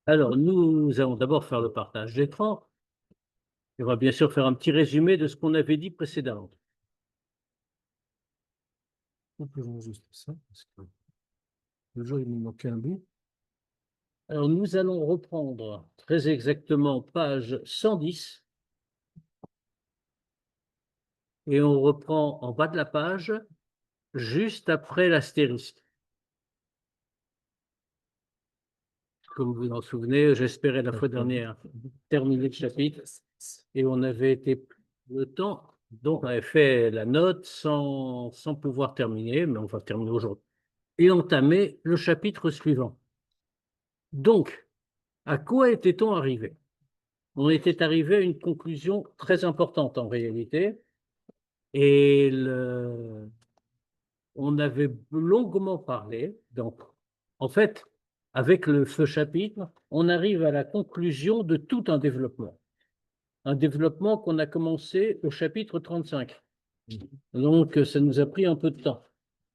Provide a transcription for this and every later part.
Alors, nous allons d'abord faire le partage d'écran. On va bien sûr faire un petit résumé de ce qu'on avait dit précédemment. On peut juste ça, parce que le jour, il me manquait un bout. Alors, nous allons reprendre très exactement page 110 et on reprend en bas de la page, juste après l'astérisque. Comme vous vous en souvenez, j'espérais la fois dernière terminer le chapitre et on avait été le temps, donc on avait fait la note sans pouvoir terminer, mais on va terminer aujourd'hui et entamer le chapitre suivant. Donc, à quoi était-on arrivé? On était arrivé à une conclusion très importante en réalité, et on avait longuement parlé. Donc, en fait, avec ce chapitre, on arrive à la conclusion de tout un développement qu'on a commencé au chapitre 35. Donc, ça nous a pris un peu de temps.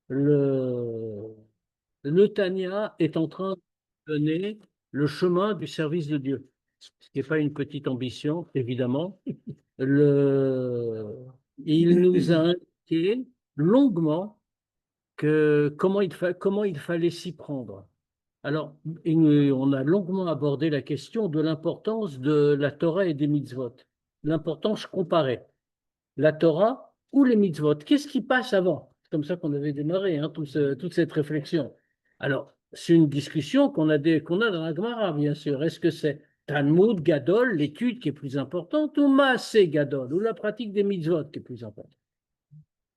Le Tanya est en train de donner le chemin du service de Dieu, ce qui n'est pas une petite ambition, évidemment. Il nous a indiqué longuement comment il fallait s'y prendre. Alors, on a longuement abordé la question de l'importance de la Torah et des mitzvot, l'importance comparée. La Torah ou les mitzvot, qu'est-ce qui passe avant? C'est comme ça qu'on avait démarré toute cette réflexion. Alors, c'est une discussion qu'on a dans la Gemara, bien sûr. Est-ce que c'est Talmud, Gadol, l'étude qui est plus importante, ou Maaseh Gadol, ou la pratique des mitzvot qui est plus importante?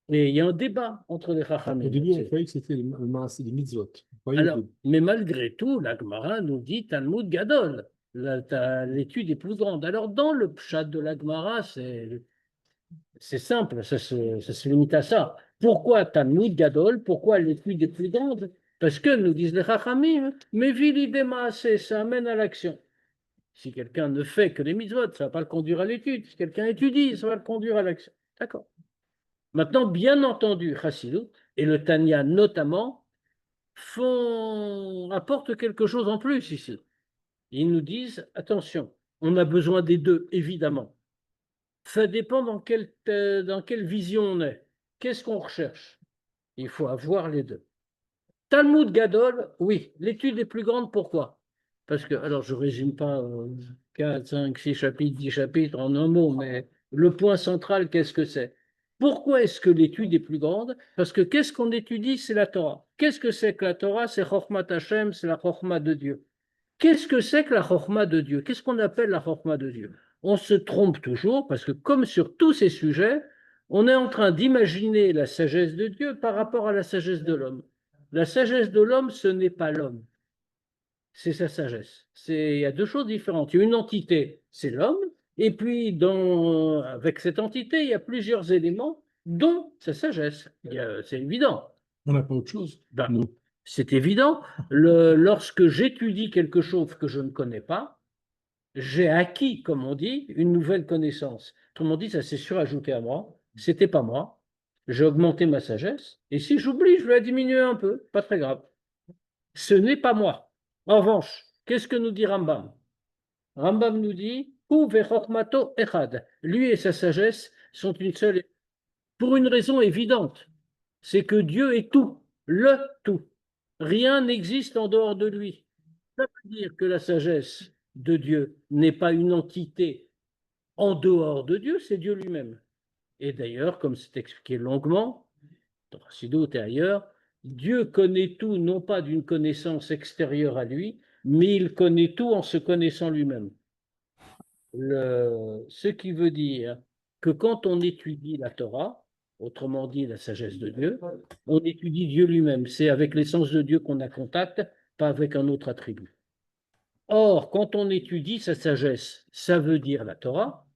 Et il y a un débat entre les Chachamim. Au début, on croyait que c'était le maaseh des mitzvot. Alors, mais malgré tout, la Gemara nous dit Talmud Gadol. L'étude est plus grande. Alors, dans le pshat de la Gemara, c'est simple, ça se limite à ça. Pourquoi Talmud Gadol? Pourquoi l'étude est plus grande? Parce que, nous disent les Chachamim, mais vilidema, ça amène à l'action. Si quelqu'un ne fait que les mitzvot, ça ne va pas le conduire à l'étude. Si quelqu'un étudie, ça va le conduire à l'action. D'accord. Maintenant, bien entendu, Chassidut et le Tanya notamment apportent quelque chose en plus ici. Ils nous disent, attention, on a besoin des deux, évidemment. Ça dépend dans quelle vision on est. Qu'est-ce qu'on recherche? Il faut avoir les deux. Talmud Gadol, oui, l'étude est plus grande, pourquoi? Parce que, alors je ne résume pas 4, 5, 6 chapitres, 10 chapitres en un mot, mais le point central, qu'est-ce que c'est? Pourquoi est-ce que l'étude est plus grande? Parce que qu'est-ce qu'on étudie? C'est la Torah. Qu'est-ce que c'est que la Torah? C'est Chokhmat Hashem, c'est la Chokhmat de Dieu. Qu'est-ce que c'est que la Chokhmat de Dieu? Qu'est-ce qu'on appelle la Chokhmat de Dieu? On se trompe toujours parce que, comme sur tous ces sujets, on est en train d'imaginer la sagesse de Dieu par rapport à la sagesse de l'homme. La sagesse de l'homme, ce n'est pas l'homme, c'est sa sagesse. Il y a deux choses différentes. Il y a une entité, c'est l'homme, et puis avec cette entité, il y a plusieurs éléments, dont sa sagesse. C'est évident. On n'a pas autre chose. Ben, c'est évident. Lorsque j'étudie quelque chose que je ne connais pas, j'ai acquis, comme on dit, une nouvelle connaissance. Autrement dit, ça s'est surajouté à moi. C'était pas moi. J'ai augmenté ma sagesse. Et si j'oublie, je vais la diminuer un peu. Pas très grave. Ce n'est pas moi. En revanche, qu'est-ce que nous dit Rambam? Rambam nous dit Hu vechokmato echad. Lui et sa sagesse sont une seule. Pour une raison évidente, c'est que Dieu est tout, le tout. Rien n'existe en dehors de lui. Ça veut dire que la sagesse de Dieu n'est pas une entité en dehors de Dieu, c'est Dieu lui-même. Et d'ailleurs, comme c'est expliqué longuement, dans Chassidut et ailleurs, Dieu connaît tout non pas d'une connaissance extérieure à lui, mais il connaît tout en se connaissant lui-même. Ce qui veut dire que quand on étudie la Torah, autrement dit la sagesse de Dieu, on étudie Dieu lui-même. C'est avec l'essence de Dieu qu'on a contact, pas avec un autre attribut. Or, quand on étudie sa sagesse, ça veut dire la Torah,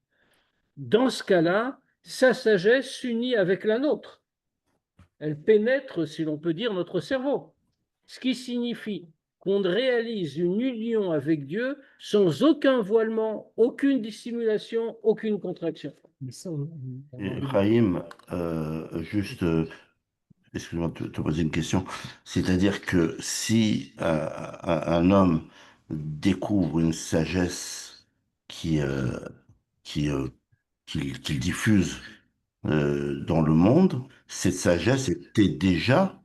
dans ce cas-là, sa sagesse s'unit avec la nôtre. Elle pénètre, si l'on peut dire, notre cerveau. Ce qui signifie qu'on réalise une union avec Dieu sans aucun voilement, aucune dissimulation, aucune contraction. Mais ça, Et Chaim, juste excuse-moi de te poser une question. C'est-à-dire que si un homme découvre une sagesse qui, qui, qu'il diffuse dans le monde, cette sagesse était déjà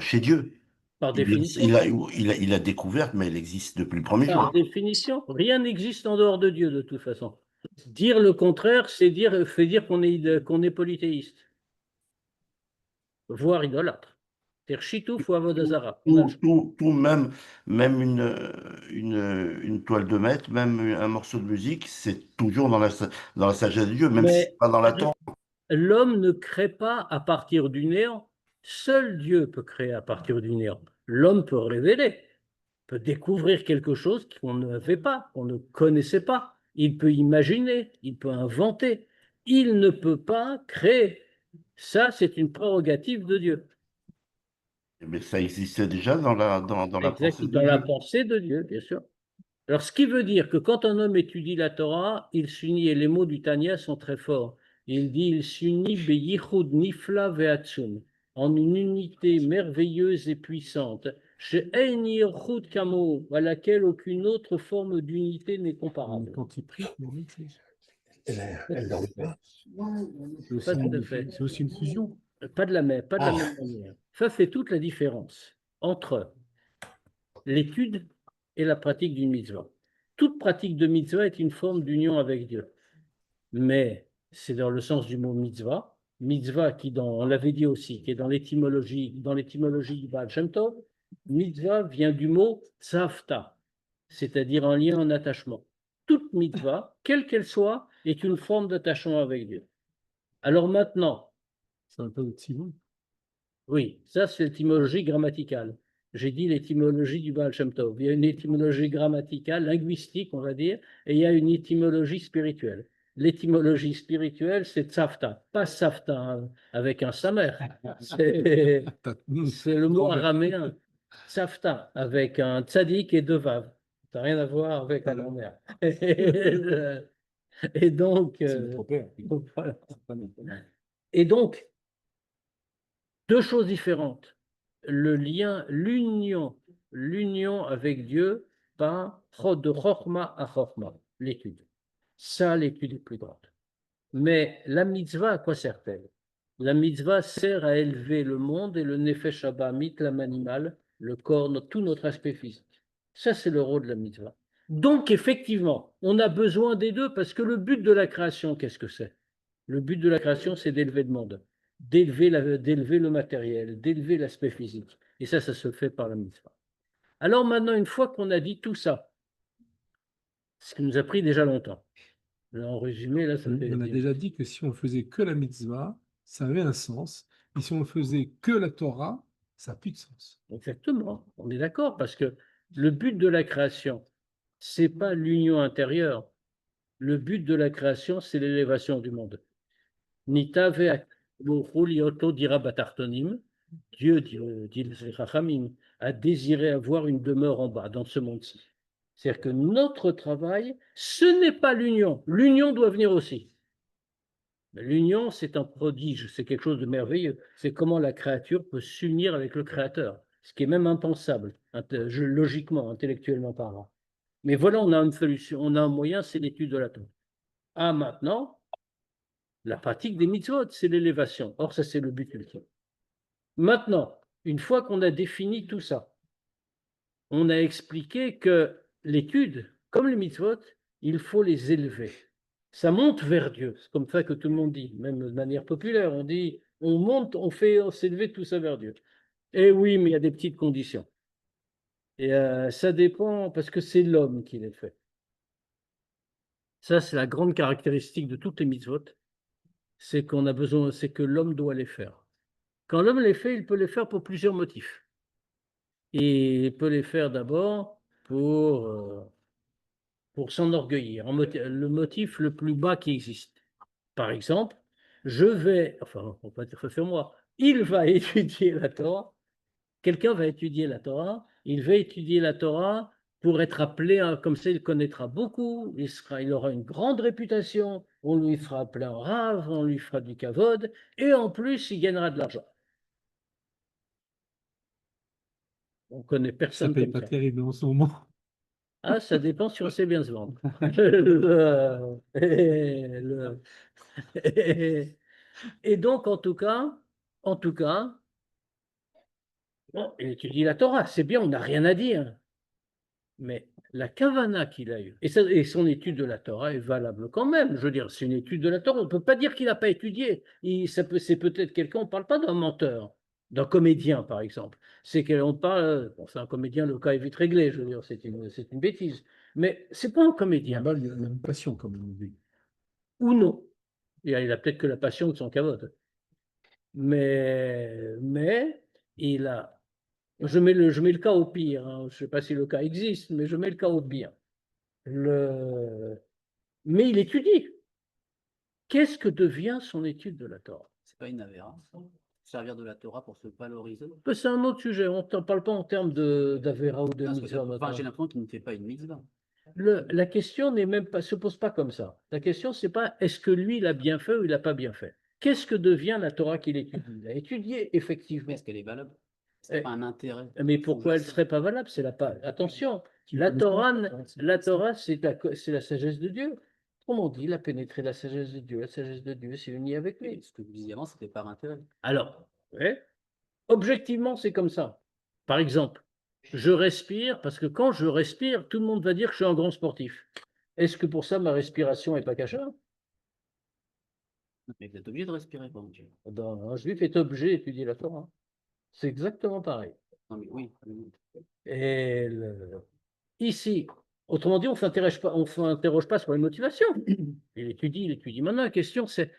chez Dieu. Par Il, définition. il a découvert, mais elle existe depuis le premier Par jour. définition, rien n'existe en dehors de Dieu de toute façon. Dire le contraire, c'est dire, fait dire qu'on est polythéiste, voire idolâtre. C'est-à-dire Chitouf ou Avodazara. On a le choix. Tout, même, même une toile de maître, même un morceau de musique, c'est toujours dans la sagesse de Dieu, même si c'est Mais pas dans la temps. l'homme ne crée pas à partir du néant. Seul Dieu peut créer à partir du néant. L'homme peut révéler, peut découvrir quelque chose qu'on n'avait pas, qu'on ne connaissait pas. Il peut imaginer, il peut inventer. Il ne peut pas créer. Ça, c'est une prérogative de Dieu. Mais ça existait déjà dans la Exact. pensée de Dans la Dieu. pensée de Dieu, bien sûr. Alors, ce qui veut dire que quand un homme étudie la Torah, il s'unit, et les mots du Tanya sont très forts. Il dit, il s'unit beyichud nifla ve'atzum, en une unité merveilleuse et puissante, she'en yichud kamo, à laquelle aucune autre forme d'unité n'est comparable. Quand il prie, c'est la même chose. Elle dort pas. Pas tout à fait. C'est aussi une fusion. Pas de la même manière. Ça fait toute la différence entre l'étude et la pratique d'une mitzvah. Toute pratique de mitzvah est une forme d'union avec Dieu. Mais c'est dans le sens du mot mitzvah. Mitzvah qui, on l'avait dit aussi, qui est dans l'étymologie du Baal Shem Tov. Mitzvah vient du mot tzavta, c'est-à-dire un lien en attachement. Toute mitzvah, quelle qu'elle soit, est une forme d'attachement avec Dieu. Alors maintenant, Ça n'a pas de Tzivon. oui, ça c'est l'étymologie grammaticale. J'ai dit l'étymologie du Baal Shem Tov. Il y a une étymologie grammaticale, linguistique, on va dire, et il y a une étymologie spirituelle. L'étymologie spirituelle, c'est tzavta, pas savta hein, avec un samer. C'est le mot araméen. Tzavta avec un tzadik et deux vav. Ça n'a rien à voir avec la grand-mère. Et donc, voilà. Et donc, deux choses différentes. Le lien, l'union avec Dieu par de chorma à chorma, l'étude. Ça, l'étude est plus grande. Mais la mitzvah, à quoi sert-elle? La mitzvah sert à élever le monde et le nefesh habamit, l'âme animale, le corps, tout notre aspect physique. Ça, c'est le rôle de la mitzvah. Donc, effectivement, on a besoin des deux parce que le but de la création, qu'est-ce que c'est? Le but de la création, c'est d'élever le monde, d'élever le matériel, d'élever l'aspect physique. Et ça se fait par la mitzvah. Alors maintenant, une fois qu'on a dit tout ça, ce qui nous a pris déjà longtemps, là, en résumé, là, ça fait... On a déjà dit que si on faisait que la mitzvah, ça avait un sens. Et si on faisait que la Torah, ça n'a plus de sens. Exactement, on est d'accord, parce que le but de la création, c'est pas l'union intérieure. Le but de la création, c'est l'élévation du monde. Nita ve'akulioto dira batartonim. Dieu, dit les Chachamim, a désiré avoir une demeure en bas, dans ce monde-ci. C'est-à-dire que notre travail, ce n'est pas l'union. L'union doit venir aussi. L'union, c'est un prodige, c'est quelque chose de merveilleux. C'est comment la créature peut s'unir avec le Créateur, ce qui est même impensable, logiquement, intellectuellement parlant. Mais voilà, on a une solution, on a un moyen, c'est l'étude de la Torah. Ah, maintenant, la pratique des mitzvot, c'est l'élévation. Or, ça, c'est le but ultime. Maintenant, une fois qu'on a défini tout ça, on a expliqué que l'étude, comme les mitzvot, il faut les élever. Ça monte vers Dieu. C'est comme ça que tout le monde dit, même de manière populaire. On dit, on monte, on s'élever tout ça vers Dieu. Et oui, mais il y a des petites conditions. Et ça dépend parce que c'est l'homme qui les fait. Ça, c'est la grande caractéristique de toutes les mitzvot. C'est qu'on a besoin, c'est que l'homme doit les faire. Quand l'homme les fait, il peut les faire pour plusieurs motifs. Et il peut les faire d'abord pour s'enorgueillir, le motif le plus bas qui existe. Par exemple, enfin, on va dire sur moi, il va étudier la Torah, quelqu'un va étudier la Torah, il va étudier la Torah pour être appelé, comme ça il connaîtra beaucoup, il aura une grande réputation, on lui fera appeler un rave, on lui fera du kavod, et en plus il gagnera de l'argent. On connaît Ça personne paye comme pas ça. terrible en ce moment. Ah, ça dépend si on sait bien se vendre. Et, et donc, en tout cas, bon, il étudie la Torah, c'est bien, on n'a rien à dire. Mais la kavana qu'il a eue, et son étude de la Torah est valable quand même. Je veux dire, c'est une étude de la Torah. On ne peut pas dire qu'il n'a pas étudié. C'est peut-être quelqu'un, on ne parle pas d'un menteur, d'un comédien, par exemple. C'est qu'on parle, bon, c'est un comédien, le cas est vite réglé, je veux dire, c'est une bêtise. Mais c'est pas un comédien, Là-bas, il y a une passion, comme on dit. ou non. Il a peut-être que la passion de son cavote. Mais il a. Je mets le cas au pire, hein. Je ne sais pas si le cas existe, mais je mets le cas au pire. Mais il étudie. Qu'est-ce que devient son étude de la Torah? C'est pas une avéra, ça. Servir de la Torah pour se valoriser. C'est un autre sujet. On ne parle pas en termes d'Avera ou de Parce que mitzvah enfin, maintenant. j'ai l'impression qu'il ne fait pas une mitzvah. La question n'est même pas, se pose pas comme ça. La question, c'est pas est-ce que lui, il a bien fait ou il n'a pas bien fait. Qu'est-ce que devient la Torah qu'il étudie? Il a étudié, effectivement. Mais est-ce qu'elle est valable? C'est pas un intérêt. Mais pourquoi elle ne serait pas valable? C'est Attention, la Torah, c'est la sagesse de Dieu. Comme on dit, il a pénétré la sagesse de Dieu. La sagesse de Dieu s'est unie avec lui. Ce que vous disiez avant, c'était par intérêt. Alors, ouais, objectivement, c'est comme ça. Par exemple, je respire parce que quand je respire, tout le monde va dire que je suis un grand sportif. Est-ce que pour ça, ma respiration n'est pas cachée? Mais vous êtes obligé de respirer, bon Dieu. Ben, un juif est obligé d'étudier la Torah. C'est exactement pareil. Non, mais oui. Et ici, autrement dit, on ne s'interroge pas sur les motivations. Il étudie. Maintenant, la question, c'est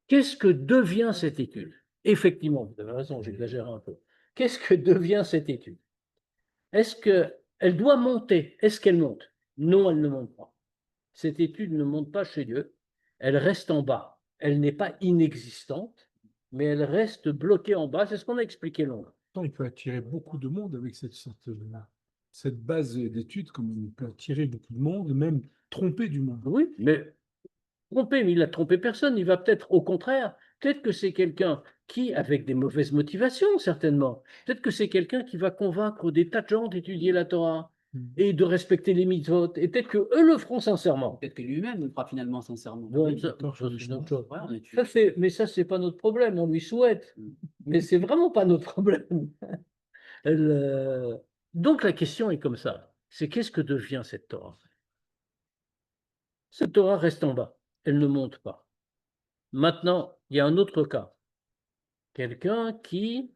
qu'est-ce que devient cette étude? Effectivement, vous avez raison, j'exagère un peu. Qu'est-ce que devient cette étude? Est-ce qu'elle doit monter? Est-ce qu'elle monte? Non, elle ne monte pas. Cette étude ne monte pas chez Dieu. Elle reste en bas. Elle n'est pas inexistante, mais elle reste bloquée en bas. C'est ce qu'on a expliqué longtemps. Il peut attirer beaucoup de monde avec cette base d'études, comme il peut attirer beaucoup de monde, même tromper du monde. Oui, mais trompé, mais il n'a trompé personne. Il va peut-être, au contraire, peut-être que c'est quelqu'un qui, avec des mauvaises motivations, certainement, peut-être que c'est quelqu'un qui va convaincre des tas de gens d'étudier la Torah et de respecter les mitzvot. Et peut-être qu'eux le feront sincèrement. Peut-être que lui-même le fera finalement sincèrement. Donc, Oui, ça, c'est une autre chose. ouais, on étudie. Mais ça, c'est pas notre problème. On lui souhaite. Mais c'est vraiment pas notre problème. Donc, la question est comme ça. C'est qu'est-ce que devient cette Torah? Cette Torah reste en bas. Elle ne monte pas. Maintenant, il y a un autre cas. Quelqu'un qui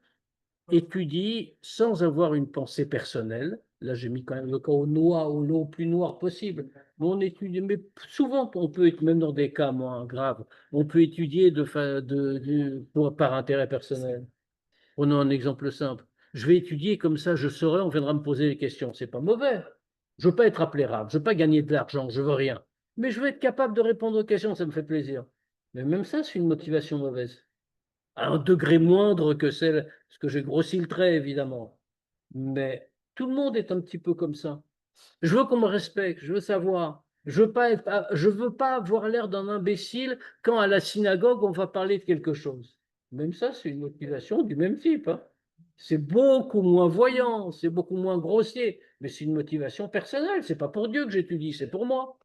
étudie sans avoir une pensée personnelle. Là, j'ai mis quand même le cas au plus noir possible. Mais on étudie, mais souvent, on peut être, même dans des cas moins graves, on peut étudier par intérêt personnel. Prenons un exemple simple. Je vais étudier comme ça, je saurai, on viendra me poser des questions. C'est pas mauvais. Je veux pas être appelé rab, je veux pas gagner de l'argent, je veux rien. Mais je veux être capable de répondre aux questions, ça me fait plaisir. Mais même ça, c'est une motivation mauvaise. À un degré moindre que celle, parce que j'ai grossi le trait, évidemment. Mais tout le monde est un petit peu comme ça. Je veux qu'on me respecte, je veux savoir. Je veux pas avoir l'air d'un imbécile quand à la synagogue, on va parler de quelque chose. Même ça, c'est une motivation du même type, hein. C'est beaucoup moins voyant, c'est beaucoup moins grossier, mais c'est une motivation personnelle. C'est pas pour Dieu que j'étudie, c'est pour moi.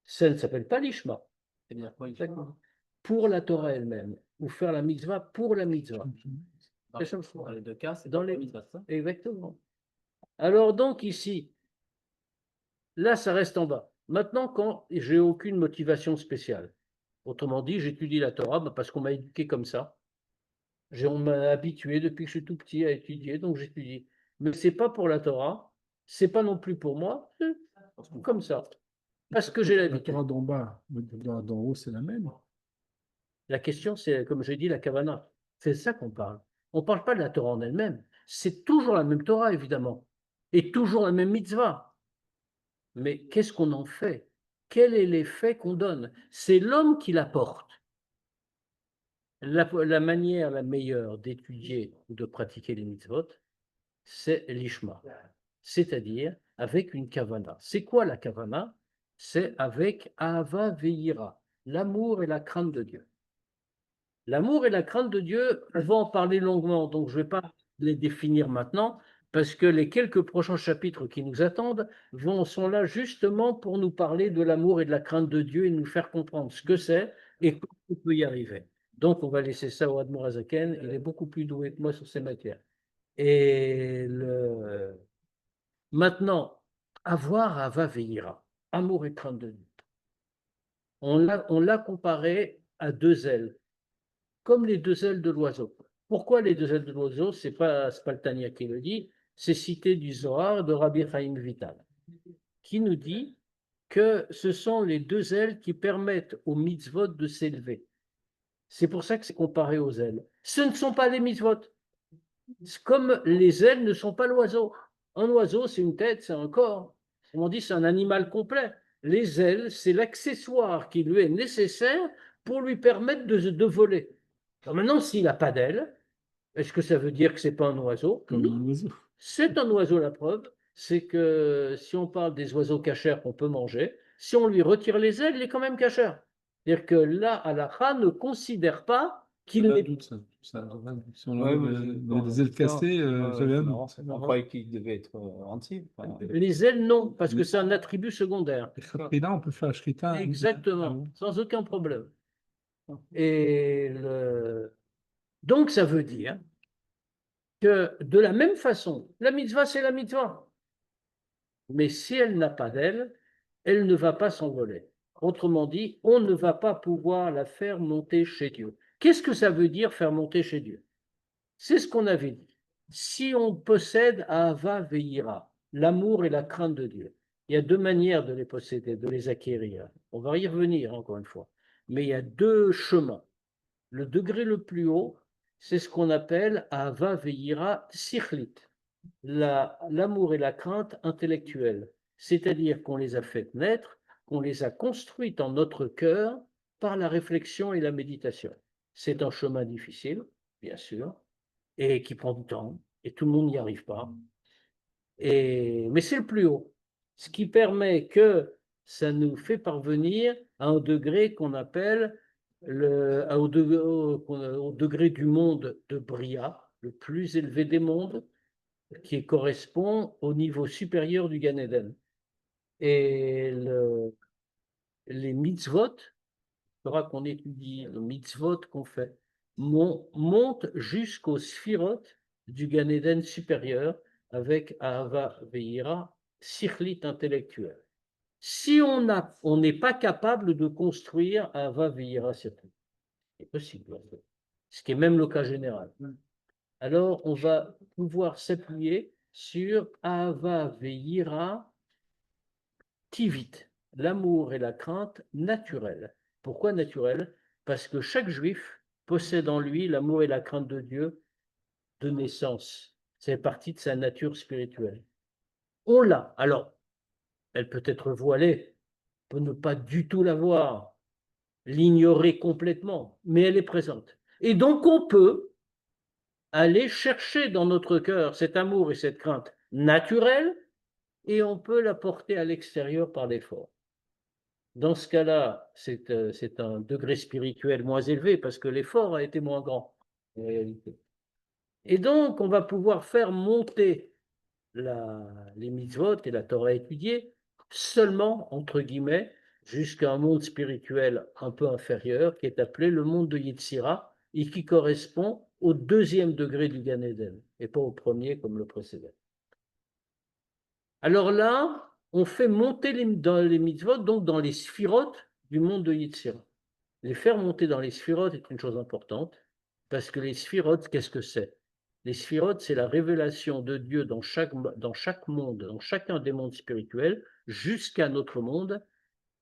Ça ne s'appelle pas l'ishma. C'est bien quoi, Pour la Torah elle-même, ou faire la mitzvah pour la mitzvah. dans les deux cas, c'est Dans pas les- la mitzvah, ça. Exactement. Alors donc ici, là, ça reste en bas. Maintenant, quand j'ai aucune motivation spéciale, autrement dit, j'étudie la Torah parce qu'on m'a éduqué comme ça. On m'a habitué depuis que je suis tout petit à étudier, donc j'étudie. Mais c'est pas pour la Torah, c'est pas non plus pour moi, c'est comme ça. Parce que j'ai La l'habitude. Torah d'en bas, d'en haut, c'est la même. La question, c'est, comme j'ai dit, la kavana. C'est ça qu'on parle. On ne parle pas de la Torah en elle-même. C'est toujours la même Torah, évidemment. Et toujours la même mitzvah. Mais qu'est-ce qu'on en fait? Quel est l'effet qu'on donne? C'est l'homme qui la porte. La manière la meilleure d'étudier ou de pratiquer les mitzvot, c'est l'ishma. C'est-à-dire avec une kavana. C'est quoi la kavana? C'est avec Ahava Veira, l'amour et la crainte de Dieu. L'amour et la crainte de Dieu, on va en parler longuement, donc je ne vais pas les définir maintenant, parce que les quelques prochains chapitres qui nous attendent sont là justement pour nous parler de l'amour et de la crainte de Dieu et nous faire comprendre ce que c'est et comment on peut y arriver. Donc, on va laisser ça au Admor Azaken, il est beaucoup plus doué que moi sur ces matières. Et maintenant, avoir Ava Veira, amour et crainte de Dieu. On l'a comparé à deux ailes, comme les deux ailes de l'oiseau. Pourquoi les deux ailes de l'oiseau? C'est pas le Tanya qui le dit, c'est cité du Zohar de Rabbi Chaim Vital, qui nous dit que ce sont les deux ailes qui permettent aux mitzvot de s'élever. C'est pour ça que c'est comparé aux ailes. Ce ne sont pas les mitzvot. Comme les ailes ne sont pas l'oiseau. Un oiseau, c'est une tête, c'est un corps. On dit c'est un animal complet. Les ailes, c'est l'accessoire qui lui est nécessaire pour lui permettre de voler. Alors maintenant, s'il n'a pas d'ailes, est-ce que ça veut dire que ce n'est pas un oiseau? Comme un oiseau. C'est un oiseau, la preuve. C'est que si on parle des oiseaux cachers qu'on peut manger, si on lui retire les ailes, il est quand même cachère. C'est-à-dire que là, halakha ne considère pas qu'il J'avais un n'est doute, ça. Si on Ouais, avait des ailes cassées, j'avais un doute. On croyait qu'il devait être entier. Enfin, Les ailes, non, parce que c'est un attribut secondaire. Et là, on peut faire Shrita. Exactement, sans aucun problème. Et donc, ça veut dire que de la même façon, la mitzvah, c'est la mitzvah. Mais si elle n'a pas d'aile, elle ne va pas s'envoler. Autrement dit, on ne va pas pouvoir la faire monter chez Dieu. Qu'est-ce que ça veut dire faire monter chez Dieu? C'est ce qu'on avait dit. Si on possède Ahava Veira, l'amour et la crainte de Dieu, il y a deux manières de les posséder, de les acquérir. On va y revenir encore une fois. Mais il y a deux chemins. Le degré le plus haut, c'est ce qu'on appelle Ahava Veira Sichlit, l'amour et la crainte intellectuelle. C'est-à-dire qu'on les a fait naître, qu'on les a construites en notre cœur par la réflexion et la méditation. C'est un chemin difficile, bien sûr, et qui prend du temps, et tout le monde n'y arrive pas. Mais c'est le plus haut, ce qui permet que ça nous fait parvenir à un degré qu'on appelle au degré du monde de Bria, le plus élevé des mondes, qui correspond au niveau supérieur du Gan Eden. Et les mitzvot, il faudra qu'on étudie le mitzvot qu'on fait, monte jusqu'aux sphirot du Gan Eden supérieur avec Ahava Veira, sikhlit intellectuel. Si on n'est pas capable de construire Ahava Veira, c'est possible, ce qui est même le cas général. Alors on va pouvoir s'appuyer sur Ahava Veira Tivit, l'amour et la crainte naturelle. Pourquoi naturelle? Parce que chaque juif possède en lui l'amour et la crainte de Dieu de naissance. C'est partie de sa nature spirituelle. On l'a. Alors, elle peut être voilée, on peut ne pas du tout l'avoir, l'ignorer complètement, mais elle est présente. Et donc, on peut aller chercher dans notre cœur cet amour et cette crainte naturelle, et on peut la porter à l'extérieur par l'effort. Dans ce cas-là, c'est un degré spirituel moins élevé parce que l'effort a été moins grand, en réalité. Et donc, on va pouvoir faire monter les mitzvot et la Torah étudiée seulement, entre guillemets, jusqu'à un monde spirituel un peu inférieur qui est appelé le monde de Yetzira et qui correspond au deuxième degré du Gan Eden et pas au premier comme le précédent. Alors là, on fait monter dans les mitzvot, donc dans les sphirotes du monde de Yetzira. Les faire monter dans les sphirotes est une chose importante, parce que les sphirotes, qu'est-ce que c'est? Les sphirotes, c'est la révélation de Dieu dans chaque monde, dans chacun des mondes spirituels, jusqu'à notre monde,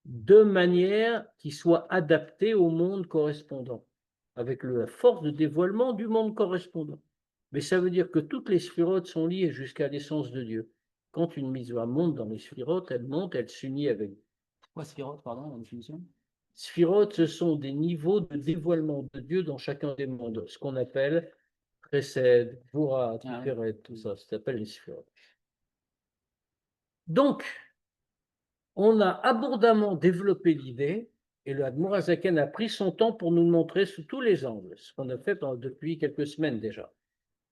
de manière qui soit adaptée au monde correspondant, avec la force de dévoilement du monde correspondant. Mais ça veut dire que toutes les sphirotes sont liées jusqu'à l'essence de Dieu. Quand une mitzvah monte dans les sphirotes, elle s'unit avec Dieu. Quoi, Sphirot, pardon, la définition? Sphirotes, ce sont des niveaux de dévoilement de Dieu dans chacun des mondes, ce qu'on appelle Chesed, Gvura, Tiferet, tout ça, ça s'appelle les sphirotes. Donc, on a abondamment développé l'idée, et le Admor Hazaken a pris son temps pour nous le montrer sous tous les angles, ce qu'on a fait depuis quelques semaines déjà,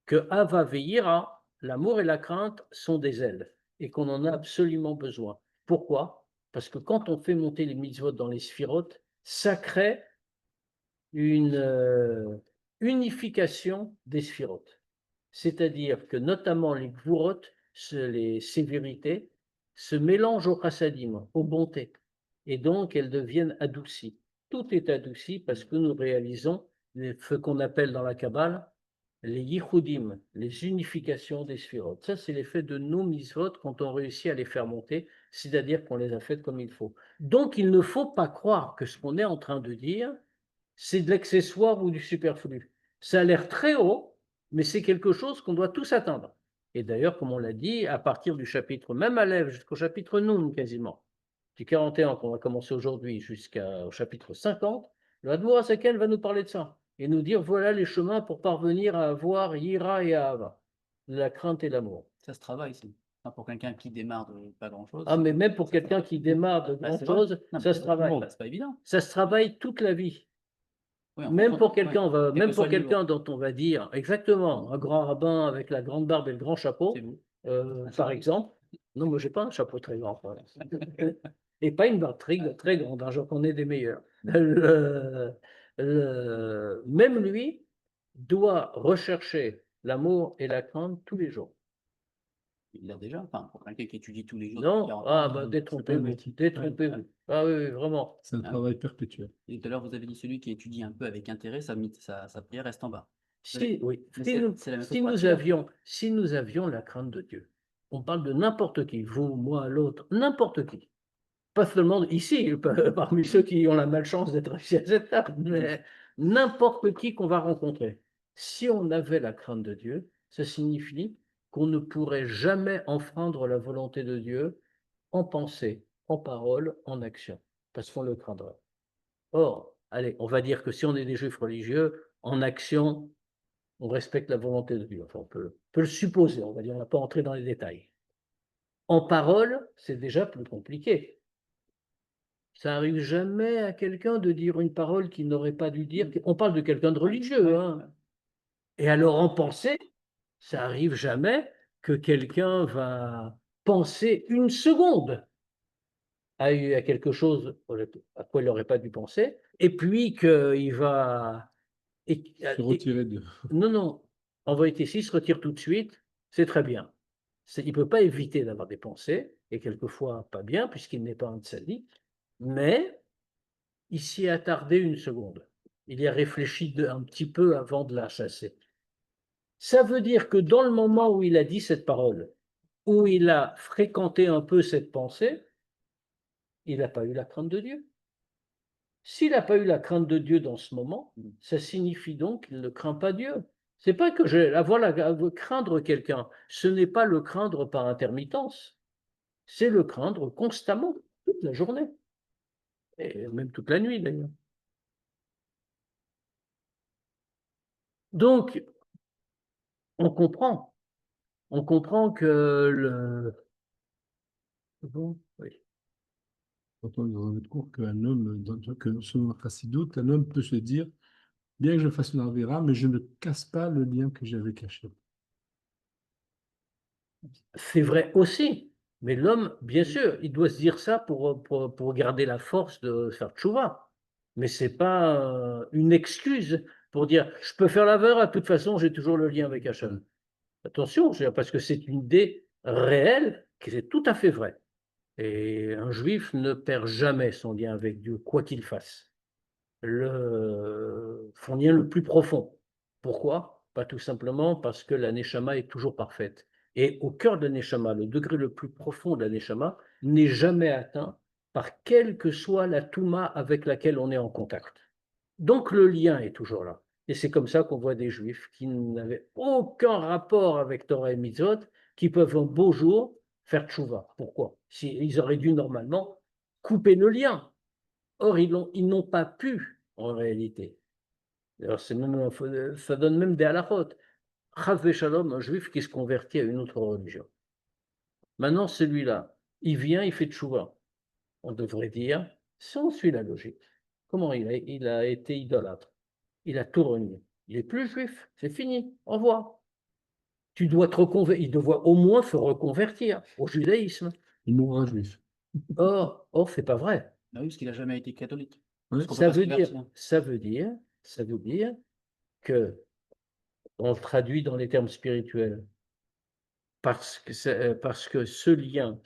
que Ahava Veira, l'amour et la crainte sont des ailes et qu'on en a absolument besoin. Pourquoi? Parce que quand on fait monter les mitzvot dans les sphirotes, ça crée une unification des sphirotes. C'est-à-dire que notamment les gvurot, les sévérités, se mélangent au chassadim, aux bontés, et donc elles deviennent adoucies. Tout est adouci parce que nous réalisons ce qu'on appelle dans la Kabbale les yichudim, les unifications des sphirotes. Ça, c'est l'effet de nos mitzvot quand on réussit à les faire monter, c'est-à-dire qu'on les a faites comme il faut. Donc, il ne faut pas croire que ce qu'on est en train de dire, c'est de l'accessoire ou du superflu. Ça a l'air très haut, mais c'est quelque chose qu'on doit tous atteindre. Et d'ailleurs, comme on l'a dit, à partir du chapitre, même à l'Ève, jusqu'au chapitre Noun quasiment, du 41 qu'on va commencer aujourd'hui jusqu'au chapitre 50, le Hadmour Hasaken va nous parler de ça et nous dire voilà les chemins pour parvenir à avoir Yira et Ahava, la crainte et l'amour. Ça se travaille, c'est enfin, pour quelqu'un qui démarre de pas grand-chose. Ah, mais même pour quelqu'un qui démarre de Bah, grand c'est vrai. chose, Non, ça mais se travaille. bah, c'est pas évident. Ça se travaille toute la vie. Oui, en Même fonction- pour quelqu'un, ouais, quel même que soit pour le niveau. quelqu'un dont on va dire exactement un grand rabbin avec la grande barbe et le grand chapeau, C'est vous. par exemple. Non, moi j'ai pas un chapeau très grand, et pas une barbe très, très grande. J'en connais des meilleurs. Même lui doit rechercher l'amour et la crainte tous les jours. Il l'a déjà. Enfin, pour quelqu'un qui étudie tous les jours. Non, depuis 40 ah ans, bah un détrompez-vous, acquis. détrompez-vous. Ah oui, oui, vraiment. C'est un Ah. travail perpétuel. Et tout à l'heure, vous avez dit celui qui étudie un peu avec intérêt, sa prière reste en bas. Si, oui, Mais si c'est- nous, c'est la même chose si pour nous Attila. si nous avions la crainte de Dieu, on parle de n'importe qui, vous, moi, l'autre, n'importe qui. Pas seulement ici, parmi ceux qui ont la malchance d'être ici à cette table, mais n'importe qui qu'on va rencontrer. Si on avait la crainte de Dieu, ça signifie qu'on ne pourrait jamais enfreindre la volonté de Dieu en pensée, en parole, en action, parce qu'on le craindrait. Or, allez, on va dire que si on est des juifs religieux, en action, on respecte la volonté de Dieu. Enfin, on peut le supposer, on va dire, on ne va pas entrer dans les détails. En parole, c'est déjà plus compliqué. Ça n'arrive jamais à quelqu'un de dire une parole qu'il n'aurait pas dû dire. On parle de quelqu'un de religieux, hein. Et alors en pensée, ça arrive jamais que quelqu'un va penser une seconde à quelque chose à quoi il n'aurait pas dû penser, et puis qu'il va... Se retirer de. Non, non, en vérité, s'il se retire tout de suite, c'est très bien. Il ne peut pas éviter d'avoir des pensées, et quelquefois pas bien, puisqu'il n'est pas un tzaddik, mais il s'y est attardé une seconde. Il y a réfléchi un petit peu avant de la chasser. Ça veut dire que dans le moment où il a dit cette parole, où il a fréquenté un peu cette pensée, il n'a pas eu la crainte de Dieu. S'il n'a pas eu la crainte de Dieu dans ce moment, ça signifie donc qu'il ne craint pas Dieu. C'est pas que craindre quelqu'un, ce n'est pas le craindre par intermittence, c'est le craindre constamment, toute la journée, et même toute la nuit d'ailleurs. Donc, on comprend que Bon, oui. Entend dans un autre cours qu'un homme, que selon la chassidoute, un homme peut se dire, bien que je fasse une avéra, mais je ne casse pas le lien que j'avais caché. C'est vrai aussi, mais l'homme, bien sûr, il doit se dire ça pour garder la force de faire tchouva. Mais ce n'est pas une excuse pour dire je peux faire la de toute façon, j'ai toujours le lien avec Hachem. Attention, parce que c'est une idée réelle qui est tout à fait vraie. Et un juif ne perd jamais son lien avec Dieu, quoi qu'il fasse. Son lien le plus profond. Pourquoi? Pas tout simplement parce que la Neshama est toujours parfaite. Et au cœur de la Neshama, le degré le plus profond de la Neshama n'est jamais atteint par quelle que soit la Touma avec laquelle on est en contact. Donc le lien est toujours là. Et c'est comme ça qu'on voit des juifs qui n'avaient aucun rapport avec Torah et Mitzvot, qui peuvent un beau jour faire tchouva. Pourquoi? Ils auraient dû normalement couper le lien. Or, ils n'ont pas pu, en réalité. Alors, ça donne même des halakhot. Chav Shalom, un juif qui se convertit à une autre religion. Maintenant, celui-là, il vient, il fait tchouva. On devrait dire, si on suit la logique, comment il a été idolâtre. Il a tout renié. Il n'est plus juif, c'est fini, au revoir. tu dois te reconvertir, il doit au moins se reconvertir au judaïsme. Il mourra juif. Or, c'est pas vrai. Ah oui, parce qu'il n'a jamais été catholique. Ouais. Parce qu'on peut Ça pas se veut dire, convertir. ça veut dire que, on le traduit dans les termes spirituels, parce que ce lien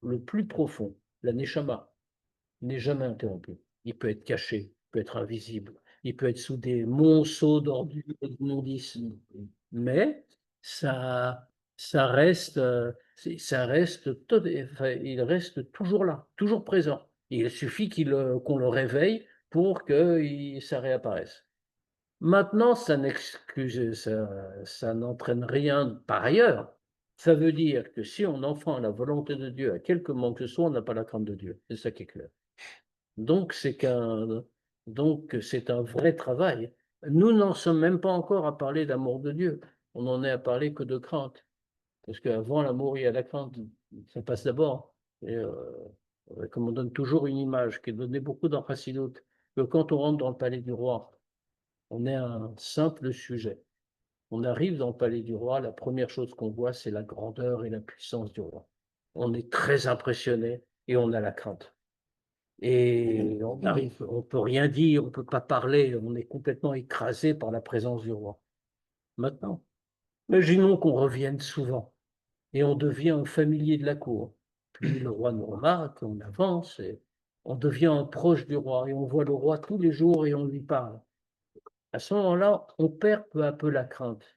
le plus profond, la neshama, n'est jamais interrompu. Il peut être caché, il peut être invisible, il peut être sous des monceaux d'ordures et d'immondices, mais ça reste, enfin, il reste toujours là, toujours présent. Il suffit qu'on le réveille pour que ça réapparaisse. Maintenant, ça n'entraîne rien par ailleurs. Ça veut dire que si on enfreint la volonté de Dieu à quelque moment que ce soit, on n'a pas la crainte de Dieu. C'est ça qui est clair. Donc, c'est un vrai travail. Nous n'en sommes même pas encore à parler d'amour de Dieu. On n'en est à parler que de crainte. Parce qu'avant l'amour, il y a la crainte. Ça passe d'abord. Et, comme on donne toujours une image qui est donnée beaucoup dans Chassidut, que quand on rentre dans le palais du roi, on est un simple sujet. On arrive dans le palais du roi, la première chose qu'on voit, c'est la grandeur et la puissance du roi. On est très impressionné et on a la crainte. Et on arrive, on peut rien dire, on peut pas parler, on est complètement écrasé par la présence du roi. Maintenant, imaginons qu'on revienne souvent et on devient un familier de la cour. Puis le roi nous remarque, on avance et on devient un proche du roi et on voit le roi tous les jours et on lui parle. À ce moment-là, on perd peu à peu la crainte.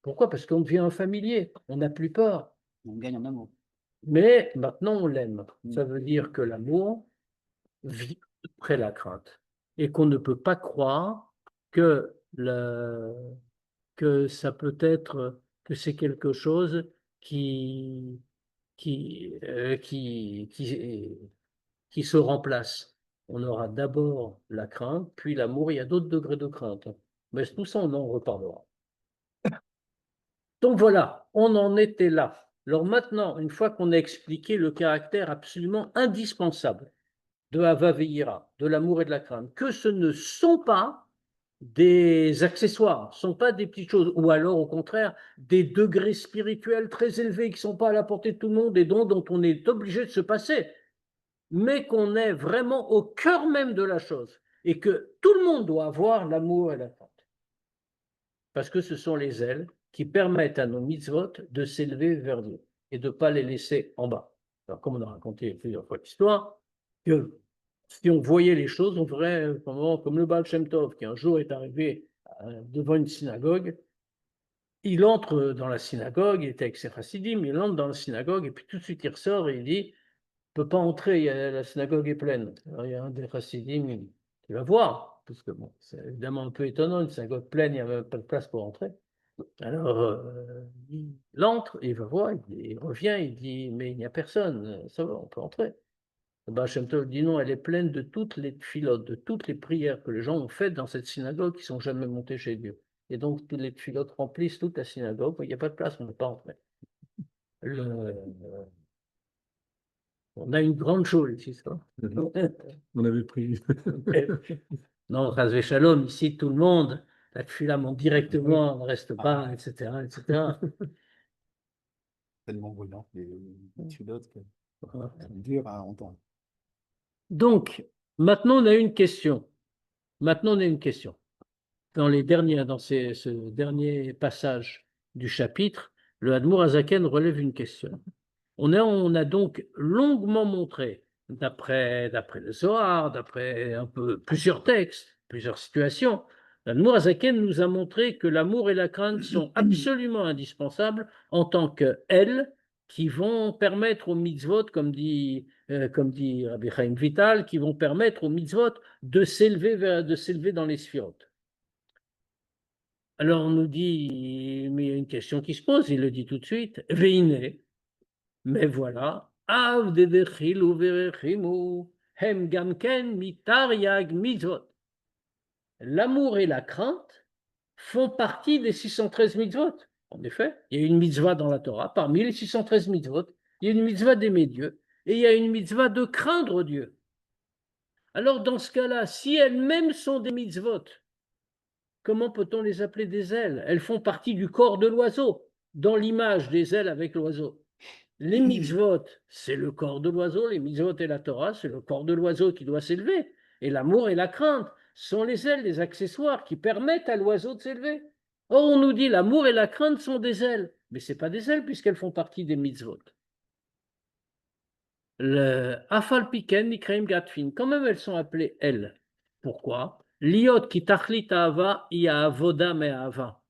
Pourquoi? Parce qu'on devient un familier, on n'a plus peur. On gagne en amour. Mais maintenant, on l'aime. Ça veut dire que l'amour vient après la crainte et qu'on ne peut pas croire que, que ça peut être, que c'est quelque chose qui, euh, qui, qui, qui se remplace. On aura d'abord la crainte, puis l'amour. Il y a d'autres degrés de crainte. Mais tout ça, on en reparlera. Donc voilà, on en était là. Alors maintenant, une fois qu'on a expliqué le caractère absolument indispensable de Hava Ve'ira, de l'amour et de la crainte, que ce ne sont pas des accessoires, ne sont pas des petites choses, ou alors au contraire, des degrés spirituels très élevés qui ne sont pas à la portée de tout le monde et dont on est obligé de se passer, mais qu'on est vraiment au cœur même de la chose et que tout le monde doit avoir l'amour et la crainte. Parce que ce sont les ailes qui permettent à nos mitzvot de s'élever vers Dieu et de ne pas les laisser en bas. Alors, comme on a raconté plusieurs fois l'histoire, que si on voyait les choses, on ferait comme le Baal Shem Tov, qui un jour est arrivé devant une synagogue. Il entre dans la synagogue, il était avec ses chassidim, il entre dans la synagogue et puis tout de suite il ressort et il dit, ne peut pas entrer, la synagogue est pleine. Alors, il y a un des chassidim qui va voir, parce que bon, c'est évidemment un peu étonnant, une synagogue pleine, il n'y a même pas de place pour entrer. Alors, il entre, il va voir, il revient, il dit, mais il n'y a personne, ça va, on peut entrer. Le Baal Shem Tov dit non, elle est pleine de toutes les tfilotes, de toutes les prières que les gens ont faites dans cette synagogue qui ne sont jamais montées chez Dieu. Et donc, toutes les tfilotes remplissent toute la synagogue, il n'y a pas de place, on ne peut pas entrer. On a une grande chose ici, ça. On avait pris. Non, Chas Shalom, ici, tout le monde, la tfila monte directement, on ne reste pas, etc., etc. Tellement bruyant, les culottes, que c'est dur à entendre. Donc, maintenant, on a une question. Maintenant, on a une question. Dans ce dernier passage du chapitre, le Admour Azaken relève une question. On a donc longuement montré, d'après le Zohar, d'après un peu plusieurs textes, plusieurs situations, l'Admour Azaken nous a montré que l'amour et la crainte sont absolument indispensables en tant qu'elles qui vont permettre aux mitzvot, comme dit Rabbi Chaim Vital, qui vont permettre aux mitzvot de s'élever dans les sphirotes. Alors on nous dit, mais il y a une question qui se pose, il le dit tout de suite, Veine, mais voilà, l'amour et la crainte font partie des 613 mitzvot. En effet, il y a une mitzvah dans la Torah, parmi les 613 mitzvot, il y a une mitzvah d'aimer Dieu, et il y a une mitzvah de craindre Dieu. Alors dans ce cas-là, si elles-mêmes sont des mitzvot, comment peut-on les appeler des ailes? Elles font partie du corps de l'oiseau. dans l'image des ailes avec l'oiseau. Les mitzvot, c'est le corps de l'oiseau. Les mitzvot et la Torah, c'est le corps de l'oiseau qui doit s'élever. Et l'amour et la crainte sont les ailes, les accessoires qui permettent à l'oiseau de s'élever. Or, on nous dit l'amour et la crainte sont des ailes. Mais ce n'est pas des ailes puisqu'elles font partie des mitzvot. Le Afal Piken, Nikraim Gatfin, quand même elles sont appelées elles. Pourquoi? Liot ki tachlit ahava ya avoda me ahava.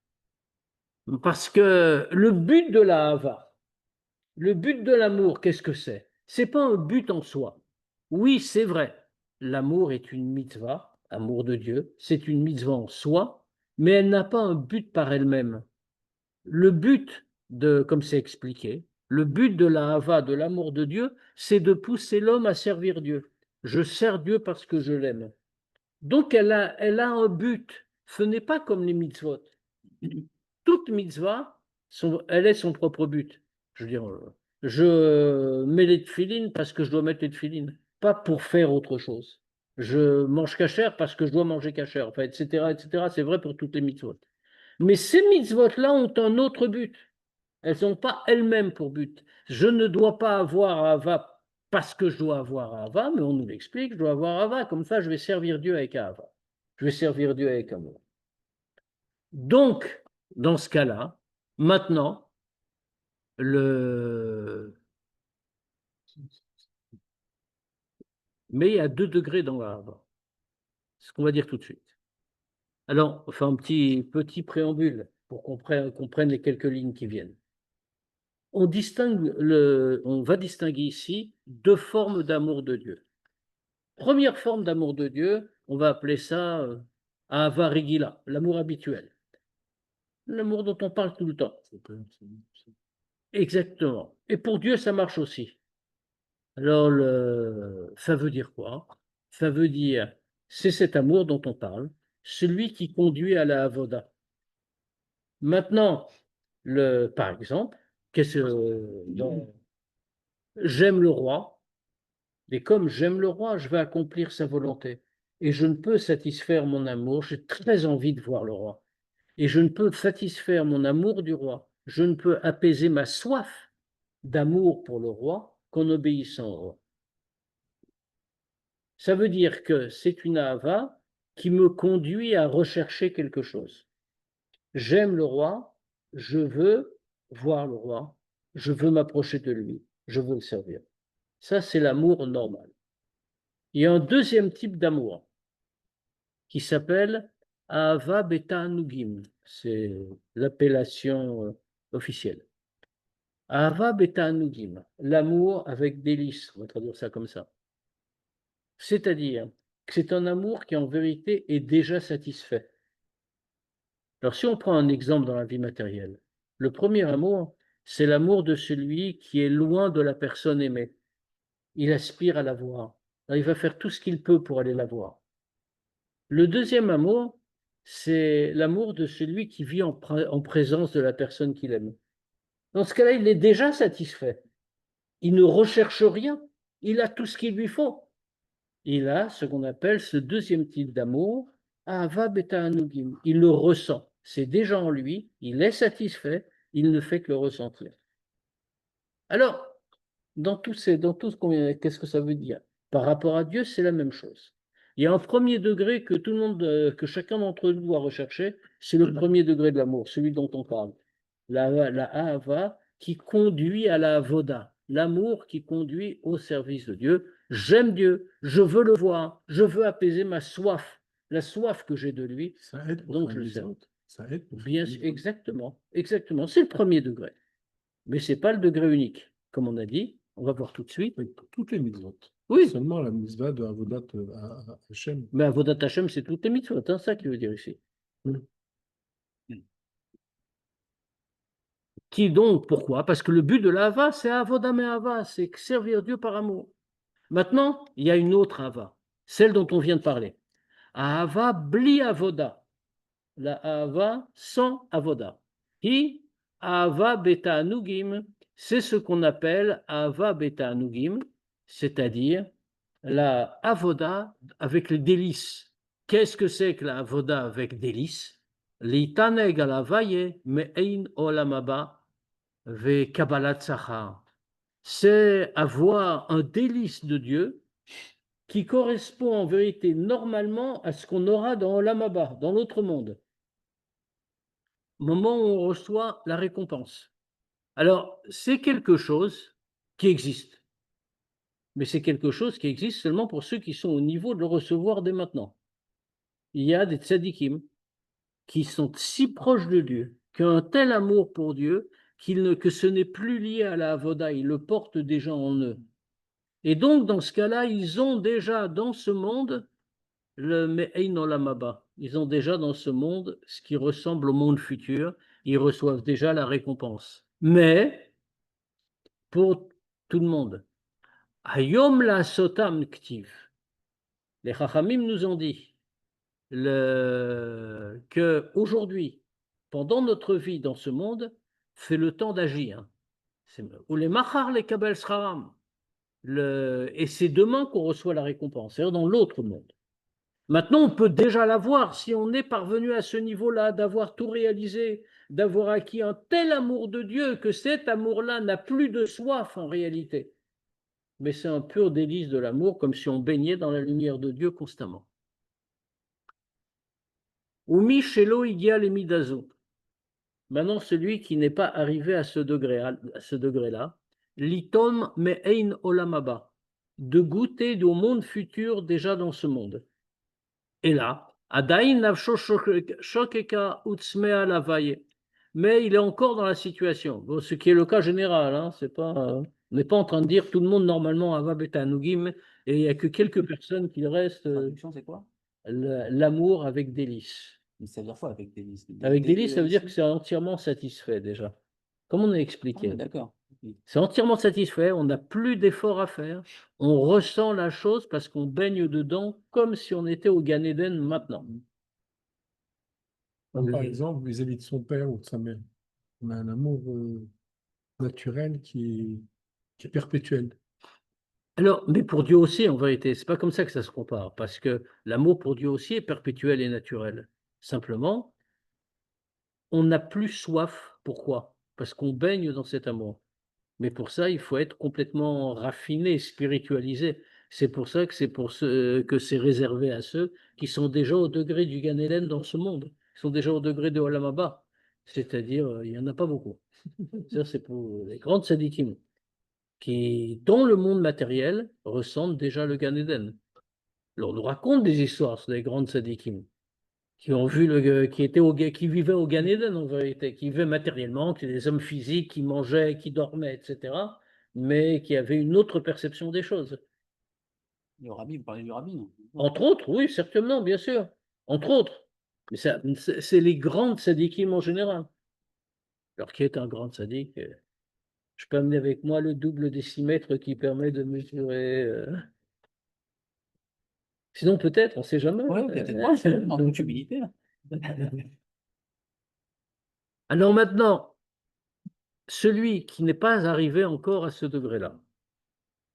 Parce que le but de la hava, le but de l'amour, qu'est-ce que c'est? C'est pas un but en soi. Oui, c'est vrai, l'amour est une mitzvah, amour de Dieu, c'est une mitzvah en soi, mais elle n'a pas un but par elle-même. Le but de, comme c'est expliqué, le but de la hava, de l'amour de Dieu, c'est de pousser l'homme à servir Dieu. Je sers Dieu parce que je l'aime. Donc elle a un but. Ce n'est pas comme les mitzvot. Toute mitzvah, elle est son propre but. Je veux dire, je mets les tefilines parce que je dois mettre les tefilines, pas pour faire autre chose. Je mange cachère parce que je dois manger cachère, enfin, etc., etc. C'est vrai pour toutes les mitzvot. Mais ces mitzvot-là ont un autre but. Elles n'ont pas elles-mêmes pour but. Je ne dois pas avoir Ahava parce que je dois avoir Ahava, mais on nous l'explique, je dois avoir Ahava. Comme ça, je vais servir Dieu avec Ahava. Je vais servir Dieu avec amour. Donc, dans ce cas-là, maintenant, mais il y a 2 degrés dans l'Ahava. C'est ce qu'on va dire tout de suite. Alors, on fait un petit préambule pour qu'on comprenne les quelques lignes qui viennent. On va distinguer ici 2 formes d'amour de Dieu. Première forme d'amour de Dieu, on va appeler ça Ahava Regila, l'amour habituel. L'amour dont on parle tout le temps. Exactement. Et pour Dieu, ça marche aussi. Alors, ça veut dire quoi? Ça veut dire, c'est cet amour dont on parle, celui qui conduit à la avoda. Maintenant, par exemple, j'aime le roi, et comme j'aime le roi, je vais accomplir sa volonté. Et je ne peux satisfaire mon amour, j'ai très envie de voir le roi. Et je ne peux satisfaire mon amour du roi, je ne peux apaiser ma soif d'amour pour le roi qu'en obéissant au roi. Ça veut dire que c'est une ahava qui me conduit à rechercher quelque chose. J'aime le roi, je veux voir le roi, je veux m'approcher de lui, je veux le servir. Ça, c'est l'amour normal. Il y a un deuxième type d'amour qui s'appelle Ahava Beta Anugim. C'est l'appellation officielle. Ahava Beta Anugim, l'amour avec délice, on va traduire ça comme ça. C'est-à-dire que c'est un amour qui en vérité est déjà satisfait. Alors si on prend un exemple dans la vie matérielle, le premier amour, c'est l'amour de celui qui est loin de la personne aimée. Il aspire à la voir. Alors, il va faire tout ce qu'il peut pour aller la voir. Le deuxième amour, c'est l'amour de celui qui vit en présence de la personne qu'il aime. Dans ce cas-là, il est déjà satisfait. Il ne recherche rien. Il a tout ce qu'il lui faut. Il a ce qu'on appelle ce deuxième type d'amour, Ahava Beta Anugim. Il le ressent. C'est déjà en lui. Il est satisfait. Il ne fait que le ressentir. Alors, dans tout ce qu'on vient, qu'est-ce que ça veut dire? Par rapport à Dieu, c'est la même chose. Il y a un premier degré que tout le monde, que chacun d'entre nous doit rechercher, c'est le premier degré de l'amour, celui dont on parle. La Ahava qui conduit à la Avoda, l'amour qui conduit au service de Dieu. J'aime Dieu, je veux le voir, je veux apaiser ma soif, la soif que j'ai de lui. Ça aide pour Donc faire je le les sers. autres. Ça aide pour Bien faire sûr, les autres. exactement, exactement. C'est le premier degré. Mais ce n'est pas le degré unique. Comme on a dit, on va voir tout de suite. Oui, pour toutes les mitzvot. Oui, Seulement la mitzvah de Avodat à Hachem. mais Avodat Hashem, c'est toutes les mitzvot, c'est ça qu'il veut dire ici. Qui donc, pourquoi? Parce que le but de l'Ava, c'est Avoda Me'ava, c'est servir Dieu par amour. Maintenant, il y a une autre Ava, celle dont on vient de parler. Ava bli Avoda. La Ava sans Avoda. Hi Ava Beta Anugim, c'est ce qu'on appelle Ava Beta Anugim, c'est-à-dire la Avoda avec les délices. Qu'est-ce que c'est que la Avoda avec délices? Litaneg alavaye me'ein olamaba ve kabbalat sachar. C'est avoir un délice de Dieu qui correspond en vérité normalement à ce qu'on aura dans Olam Haba, dans l'autre monde, au moment où on reçoit la récompense. Alors, c'est quelque chose qui existe, mais c'est quelque chose qui existe seulement pour ceux qui sont au niveau de le recevoir dès maintenant. Il y a des tzadikim qui sont si proches de Dieu, qui ont un tel amour pour Dieu, que ce n'est plus lié à la avoda, ils le portent déjà en eux. Et donc, dans ce cas-là, ils ont déjà dans ce monde le Me'ein Olam Haba. Ils ont déjà dans ce monde ce qui ressemble au monde futur. Ils reçoivent déjà la récompense. Mais, pour tout le monde, Hayom la sotam ktiv. Les Chachamim nous ont dit que aujourd'hui, pendant notre vie dans ce monde, c'est le temps d'agir. Ou les machar les kabel sraram. Et c'est demain qu'on reçoit la récompense, c'est-à-dire dans l'autre monde. Maintenant, on peut déjà l'avoir si on est parvenu à ce niveau-là, d'avoir tout réalisé, d'avoir acquis un tel amour de Dieu que cet amour-là n'a plus de soif en réalité. Mais c'est un pur délice de l'amour, comme si on baignait dans la lumière de Dieu constamment. Umi shelo igia le midazo. Maintenant, celui qui n'est pas arrivé à ce degré-là, litom me'ein olam haba, de goûter au monde futur déjà dans ce monde. Et là, adain nafsho shokeka utsmea lavaye. Mais il est encore dans la situation, bon, ce qui est le cas général. Hein, on n'est pas en train de dire tout le monde normalement ava betanugim et il n'y a que quelques personnes qui restent Traduction, c'est quoi? l'amour avec délice. Mais ça veut dire quoi avec délice? Avec délice, ça veut dire que c'est entièrement satisfait déjà. Comme on a expliqué. Ah, d'accord. C'est entièrement satisfait, on n'a plus d'efforts à faire, on ressent la chose parce qu'on baigne dedans comme si on était au Gan Eden maintenant. Comme par exemple, vis-à-vis de son père ou de sa mère. On a un amour naturel qui est perpétuel. Alors, mais pour Dieu aussi, en vérité, c'est pas comme ça que ça se compare, parce que l'amour pour Dieu aussi est perpétuel et naturel. Simplement, on n'a plus soif. Pourquoi? Parce qu'on baigne dans cet amour. Mais pour ça, il faut être complètement raffiné, spiritualisé. C'est pour ça que c'est réservé à ceux qui sont déjà au degré du Gan Eden dans ce monde, qui sont déjà au degré de Olam Haba. C'est-à-dire, il n'y en a pas beaucoup. Ça, c'est pour les grandes tzadikim qui, dans le monde matériel, ressentent déjà le Gan Eden. Alors, on nous raconte des histoires sur les grandes tzadikim qui ont vu qui vivaient au Gan Eden en vérité, qui vivaient matériellement, qui étaient des hommes physiques, qui mangeaient, qui dormaient, etc., mais qui avaient une autre perception des choses. Le rabbi, vous parlez du rabbi, non? Entre autres, oui, certainement, bien sûr. Entre autres. Mais c'est les grandes tzadikim en général. Alors, qui est un grand tzadik? Je peux amener avec moi le double décimètre qui permet de mesurer. Sinon, peut-être, on ne sait jamais. Oui, peut-être pas, en toute humilité. Alors maintenant, celui qui n'est pas arrivé encore à ce degré-là,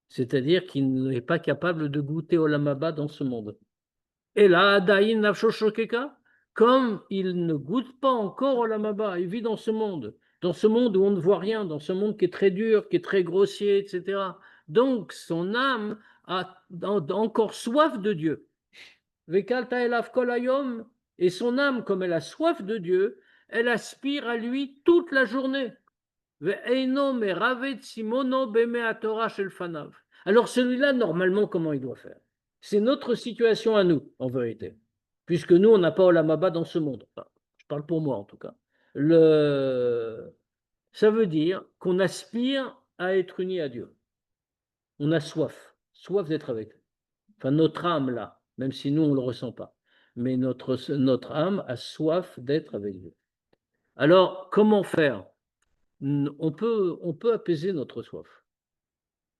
c'est-à-dire qui n'est pas capable de goûter Olam Haba dans ce monde. Et là, Adaïn Nafsho Shokeka, comme il ne goûte pas encore Olam Haba, il vit dans ce monde où on ne voit rien, dans ce monde qui est très dur, qui est très grossier, etc. Donc, son âme a encore soif de Dieu. Vekalta elav kol hayom, et son âme, comme elle a soif de Dieu, elle aspire à lui toute la journée. Alors celui-là, normalement, comment il doit faire? C'est notre situation à nous, en vérité. Puisque nous, on n'a pas Olam Haba dans ce monde. Enfin, je parle pour moi, en tout cas. Ça veut dire qu'on aspire à être uni à Dieu. On a soif d'être avec lui. Enfin, notre âme, là, même si nous, on ne le ressent pas. Mais notre âme a soif d'être avec Dieu. Alors, comment faire? On peut apaiser notre soif.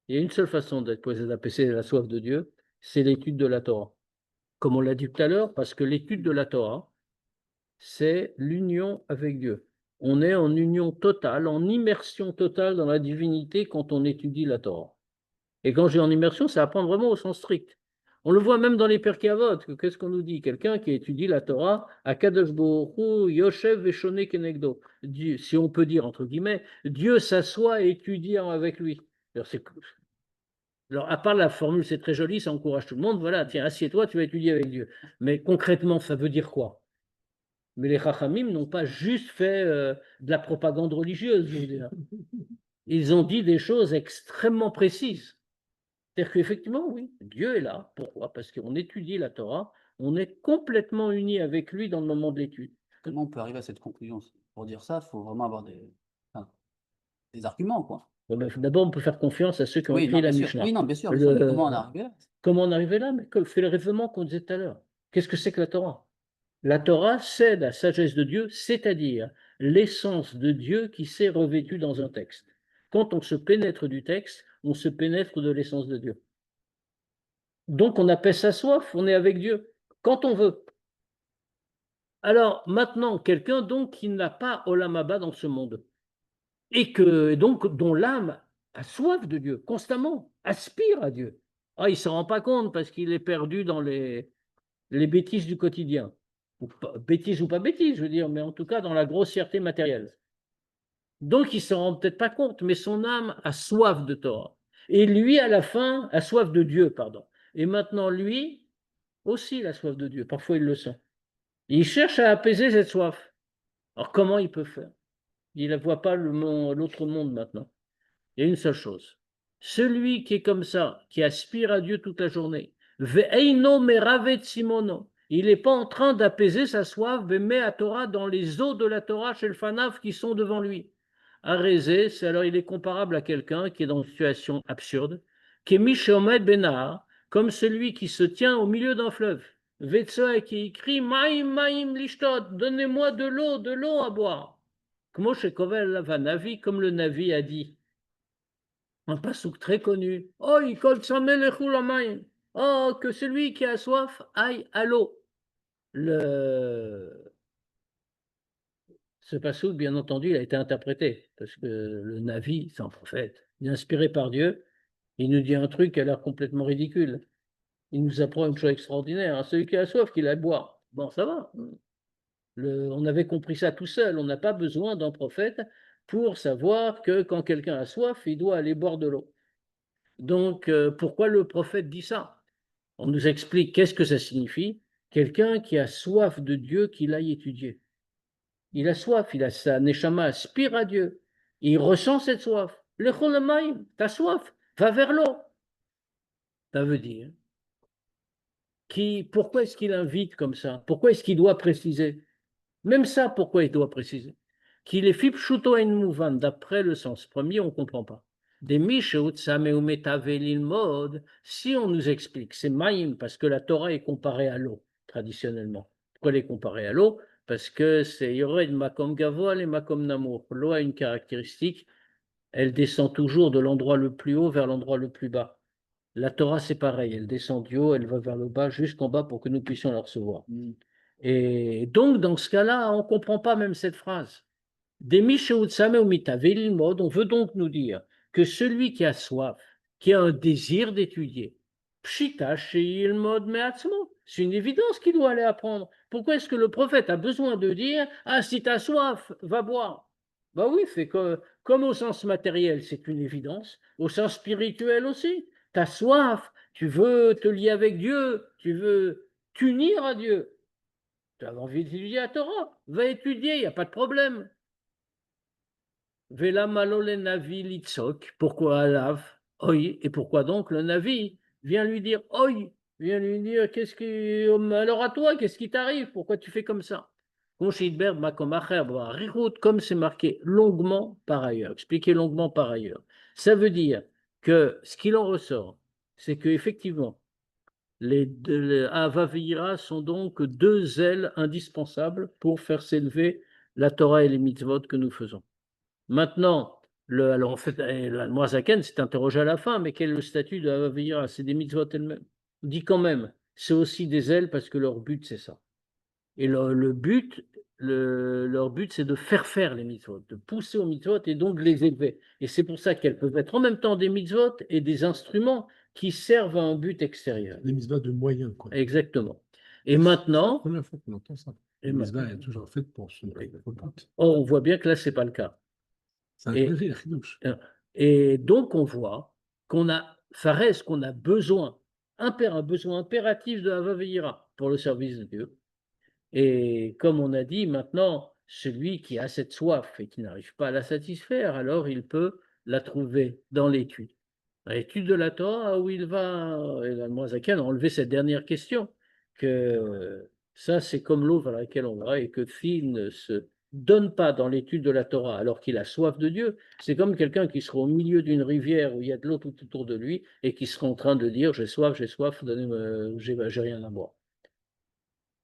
Il y a une seule façon d'apaiser la soif de Dieu, c'est l'étude de la Torah. Comme on l'a dit tout à l'heure, parce que l'étude de la Torah, c'est l'union avec Dieu. On est en union totale, en immersion totale dans la divinité quand on étudie la Torah. Et quand j'ai en immersion, c'est apprendre vraiment au sens strict. On le voit même dans les Pirkei Avot. Qu'est-ce qu'on nous dit? Quelqu'un qui étudie la Torah, Akadosh Baruch Hu Yoshev Veshone Kenegdo. Dieu, si on peut dire, entre guillemets, Dieu s'assoit et étudie avec lui. Alors, à part la formule, c'est très joli, ça encourage tout le monde. Voilà, tiens, assieds-toi, tu vas étudier avec Dieu. Mais concrètement, ça veut dire quoi? Mais les Chachamim n'ont pas juste fait de la propagande religieuse, je veux dire. Ils ont dit des choses extrêmement précises. C'est-à-dire qu'effectivement, oui, Dieu est là. Pourquoi? Parce qu'on étudie la Torah, on est complètement unis avec lui dans le moment de l'étude. Comment on peut arriver à cette conclusion? Pour dire ça, il faut vraiment avoir des arguments, quoi. D'abord, on peut faire confiance à ceux qui ont Oui, écrit non, la bien sûr. Mishnah. Oui, non, bien sûr. Mais comment on est arrivé là? Comment on est arrivé là? Mais c'est le raisonnement qu'on disait tout à l'heure. Qu'est-ce que c'est que la Torah? La Torah, c'est la sagesse de Dieu, c'est-à-dire l'essence de Dieu qui s'est revêtue dans un texte. Quand on se pénètre du texte, on se pénètre de l'essence de Dieu. Donc on appelle ça soif, on est avec Dieu, quand on veut. Alors maintenant, quelqu'un donc qui n'a pas Olam Haba dans ce monde, et donc dont l'âme a soif de Dieu, constamment, aspire à Dieu. Ah, il ne s'en rend pas compte parce qu'il est perdu dans les bêtises du quotidien. Bêtises ou pas bêtises, je veux dire, mais en tout cas dans la grossièreté matérielle. Donc il ne s'en rend peut-être pas compte, mais son âme a soif de Torah. Et lui, à la fin, a soif de Dieu, pardon. Et maintenant, lui, aussi, il a soif de Dieu. Parfois, il le sent. Il cherche à apaiser cette soif. Alors, comment il peut faire? Il ne voit pas l'autre monde maintenant. Il y a une seule chose. Celui qui est comme ça, qui aspire à Dieu toute la journée, ve'eino meravet simono, il n'est pas en train d'apaiser sa soif, mais à Torah, dans les eaux de la Torah chez le Fanaf qui sont devant lui. Arézé, alors il est comparable à quelqu'un qui est dans une situation absurde, qui est Mishomed Benahar, comme celui qui se tient au milieu d'un fleuve. Vetsoa qui crie Maïm, Maïm, Lishtot, donnez-moi de l'eau à boire. Comme le Navi a dit. Un passouk très connu. Oh, que celui qui a soif aille à l'eau. Ce passouk, bien entendu, il a été interprété, parce que le Navi, c'est un prophète, il est inspiré par Dieu, il nous dit un truc qui a l'air complètement ridicule. Il nous apprend une chose extraordinaire. Hein. Celui qui a soif, qu'il aille boire. Bon, ça va. On avait compris ça tout seul. On n'a pas besoin d'un prophète pour savoir que quand quelqu'un a soif, il doit aller boire de l'eau. Donc, pourquoi le prophète dit ça? On nous explique qu'est-ce que ça signifie. Quelqu'un qui a soif de Dieu, qu'il aille étudier. Il a soif, il a sa neshama aspire à Dieu. Il ressent cette soif. Le cholamaïm, t'as soif, va vers l'eau. Ça veut dire, pourquoi est-ce qu'il invite comme ça? Pourquoi est-ce qu'il doit préciser? Même ça, pourquoi il doit préciser? Qu'il est fipshuto en mouvan, d'après le sens premier, on ne comprend pas. Des mishut, mode, si on nous explique, c'est maïm, parce que la Torah est comparée à l'eau, traditionnellement. Pourquoi elle est comparée à l'eau? Parce que c'est Yored Makom Gavoal et Makom Namour. L'eau a une caractéristique, elle descend toujours de l'endroit le plus haut vers l'endroit le plus bas. La Torah, c'est pareil, elle descend du haut, elle va vers le bas, jusqu'en bas pour que nous puissions la recevoir. Et donc, dans ce cas-là, on ne comprend pas même cette phrase. On veut donc nous dire que celui qui a soif, qui a un désir d'étudier, c'est une évidence qu'il doit aller apprendre. Pourquoi est-ce que le prophète a besoin de dire « Ah, si tu as soif, va boire ». Ben oui, c'est que, comme au sens matériel, c'est une évidence, au sens spirituel aussi. Tu as soif, tu veux te lier avec Dieu, tu veux t'unir à Dieu. Tu as envie d'étudier la Torah, va étudier, il n'y a pas de problème. Vela malole navi litzok, pourquoi alav? Oi, et pourquoi donc le navi vient lui dire oi, vient lui dire alors à toi, qu'est-ce qui t'arrive? Pourquoi tu fais comme ça? Comme c'est marqué longuement par ailleurs, expliqué longuement par ailleurs. Ça veut dire que ce qu'il en ressort, c'est qu'effectivement, les Avavira sont donc deux ailes indispensables pour faire s'élever la Torah et les mitzvot que nous faisons. Maintenant, alors en fait, la Moazaken s'est interrogé à la fin, mais quel est le statut de Avavira? C'est des mitzvot elles-mêmes. On dit quand même, c'est aussi des ailes parce que leur but, c'est ça. Et leur but, c'est de faire les mitzvot, de pousser aux mitzvot et donc de les élever. Et c'est pour ça qu'elles peuvent être en même temps des mitzvot et des instruments qui servent à un but extérieur. Les mitzvahs de moyens, quoi. Exactement. Et C'est la maintenant, première fois qu'on entend ça. Et Les ma- mitzvahs est toujours faite pour ce but. on voit bien que là, c'est pas le cas. C'est un Et- vrai chidouche. Et donc, on voit qu'on a, Pharès, qu'on a besoin, un besoin impératif de Hava Ve'ira pour le service de Dieu. Et comme on a dit, maintenant, celui qui a cette soif et qui n'arrive pas à la satisfaire, alors il peut la trouver dans l'étude. Dans l'étude de la Torah, où il va, et la Moazakan a enlevé cette dernière question, que ça, c'est comme l'eau vers laquelle on va, et que Phil ne se donne pas dans l'étude de la Torah alors qu'il a soif de Dieu. C'est comme quelqu'un qui sera au milieu d'une rivière où il y a de l'eau tout autour de lui et qui sera en train de dire j'ai soif, donnez-moi, j'ai rien à boire.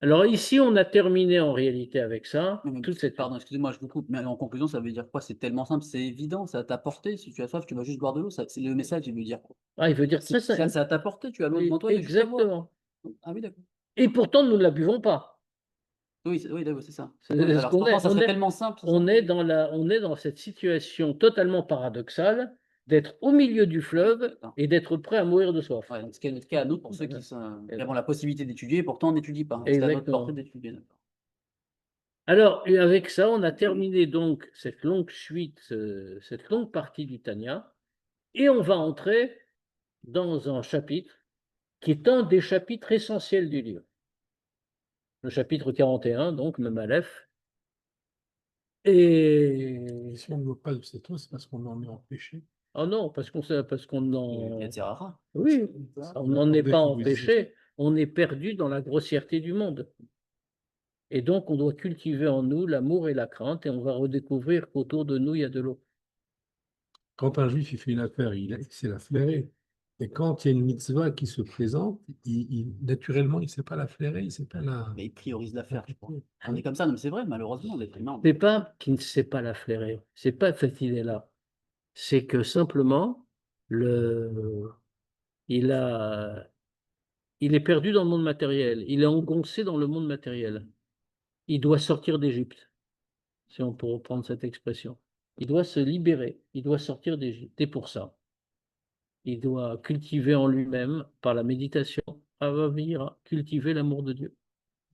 Alors ici, on a terminé en réalité avec ça. Non, mais Toute cette... Pardon, excusez-moi, je vous coupe, mais en conclusion, ça veut dire quoi? C'est tellement simple, c'est évident, ça t'a porté. Si tu as soif, tu vas juste boire de l'eau. C'est le message, il veut dire quoi? Ah, il veut dire très Ça, simple. ça t'a porté, tu as l'eau devant toi, il y a juste à boire. Exactement. Ah oui, d'accord. Et pourtant, nous ne la buvons pas. Oui, oui, d'accord, c'est ça. C'est Oui, ce alors, qu'on pourtant, est. ça On serait est- tellement simple. ça On serait- est dans cette situation totalement paradoxale d'être au milieu du fleuve D'accord. et d'être prêt à mourir de soif. Ouais, donc, ce qui est notre cas à nous, pour ceux qui avons la possibilité d'étudier, et pourtant on n'étudie pas. C'est à notre Exactement. portée d'étudier. D'accord. Alors, et avec ça, on a terminé donc cette longue suite, cette longue partie du Tanya, et on va entrer dans un chapitre qui est un des chapitres essentiels du livre. Le chapitre 41, donc, même Aleph. Et Et si on ne veut pas de cette eau, c'est parce qu'on en est empêché. oh non, parce qu'on Il en... y a Tzerara. Oui, on n'en est pas Découvrir. empêché, on est perdu dans la grossièreté du monde. Et donc, on doit cultiver en nous l'amour et la crainte, et on va redécouvrir qu'autour de nous, il y a de l'eau. Quand un juif il fait une affaire, il sait la flairer. Et quand il y a une mitzvah qui se présente, naturellement, il ne sait pas la flairer, il ne sait pas la. Mais il priorise l'affaire, je crois. On est comme ça, non, mais c'est vrai, malheureusement, l'être humain. C'est pas qu'il ne sait pas la flairer, c'est pas cette idée-là. C'est que simplement, il a, il est perdu dans le monde matériel, il est engoncé dans le monde matériel. Il doit sortir d'Égypte, si on peut reprendre cette expression. Il doit se libérer, il doit sortir d'Égypte. Et pour ça, il doit cultiver en lui-même, par la méditation, cultiver l'amour de Dieu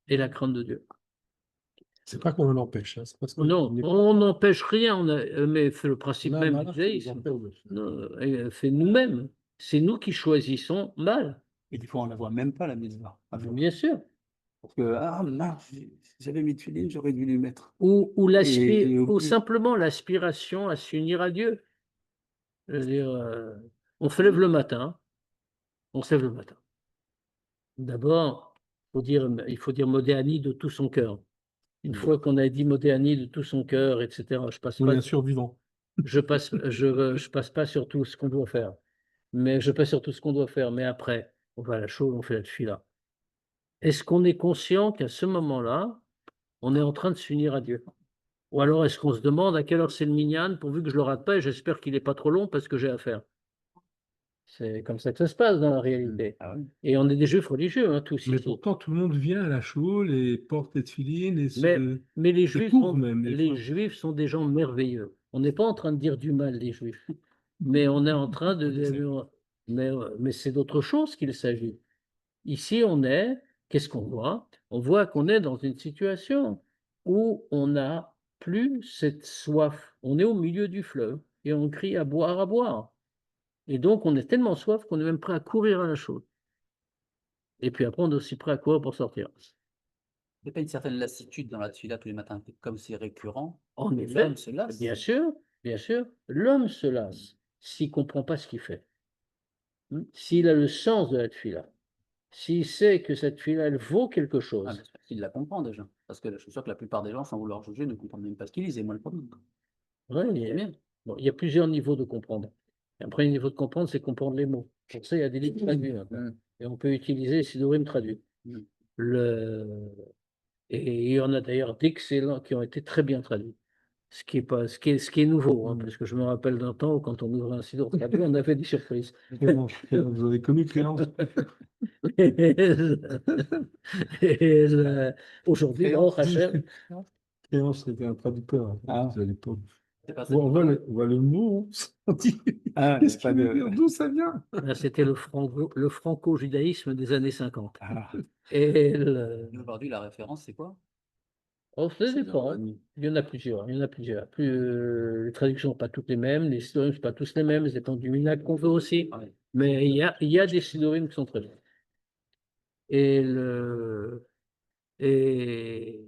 et la crainte de Dieu. C'est pas qu'on l'empêche, hein, c'est parce qu'on Non, n'est pas on n'empêche rien, mais c'est le principe là, même là, du qui judaïsme. nous empêche de faire. Non, c'est nous-mêmes. C'est nous qui choisissons mal, Et des fois, on la voit même pas, la mitzvah. bien sûr. Parce que, ah, là, j'avais mis de filine, j'aurais dû lui mettre. Ou Et au ou plus- simplement l'aspiration à s'unir à Dieu. Je veux dire, on se lève le matin, on se lève le matin. D'abord, il faut dire Modéani de tout son cœur. Une fois qu'on a dit Modéani de tout son cœur, etc., On est un survivant. je passe pas sur tout ce qu'on doit faire. Mais je passe sur tout ce qu'on doit faire. Mais après, on va à la chaude, on fait la tefila. Est-ce qu'on est conscient qu'à ce moment-là, on est en train de s'unir à Dieu? Ou alors est-ce qu'on se demande à quelle heure c'est le minyan, pourvu que je le rate pas et j'espère qu'il n'est pas trop long parce que j'ai à faire. C'est comme ça que ça se passe dans la réalité. Ah ouais. Et on est des juifs religieux, hein, tous Mais ici. pourtant, tout le monde vient à la choule et porte les tefilines et Mais les se juifs, couvre même. des les fois. juifs sont des gens merveilleux. On n'est pas en train de dire du mal des juifs, mais on est en train de... Mais c'est d'autre chose qu'il s'agit. Ici, qu'est-ce qu'on voit? On voit qu'on est dans une situation où on n'a plus cette soif. On est au milieu du fleuve et on crie à boire, à boire. Et donc, on est tellement soif qu'on est même prêt à courir à la chaude. Et puis après, on est aussi prêt à courir pour sortir. Il n'y a pas une certaine lassitude dans la tefila tous les matins, comme c'est récurrent. En effet, L'homme se lasse. bien sûr, l'homme se lasse s'il ne comprend pas ce qu'il fait. S'il a le sens de la tefila, s'il sait que cette tefila, elle vaut quelque Ah, chose. bien sûr, il la comprend déjà. Parce que je suis sûr que la plupart des gens, sans vouloir juger, ne comprennent même pas ce qu'ils lisent, et moi le premier. Ouais, bon, il y a plusieurs niveaux de comprendre. Un premier niveau de comprendre, c'est comprendre les mots. Pour ça, il y a des livres traduits maintenant. Et on peut utiliser Sidorim traduit. Mm. Et il y en a d'ailleurs d'excellents qui ont été très bien traduits. Ce qui est nouveau, hein, parce que je me rappelle d'un temps où quand on ouvrait un Sidour traduit, on avait des surprises. Vous avez connu Créance? Aujourd'hui, Baruch Hashem, Créance, c'était un traducteur Ah. à l'époque. C'est pas ça. On voit le mot. On dit, Ah, qu'est-ce pas qu'il veut de. dire? D'où ça vient? Là, c'était le franco-judaïsme des années 50. Ah, Et Et aujourd'hui, la référence, c'est quoi? oh, ça c'est dépend. Rabbanit. Il y en a plusieurs. Il y en a plusieurs. Plus, les traductions ne sont pas toutes les mêmes, les synonymes ne sont pas tous les mêmes, ça dépend du minag qu'on veut aussi. Ouais. Mais il y a des synonymes qui sont très bien. Et, et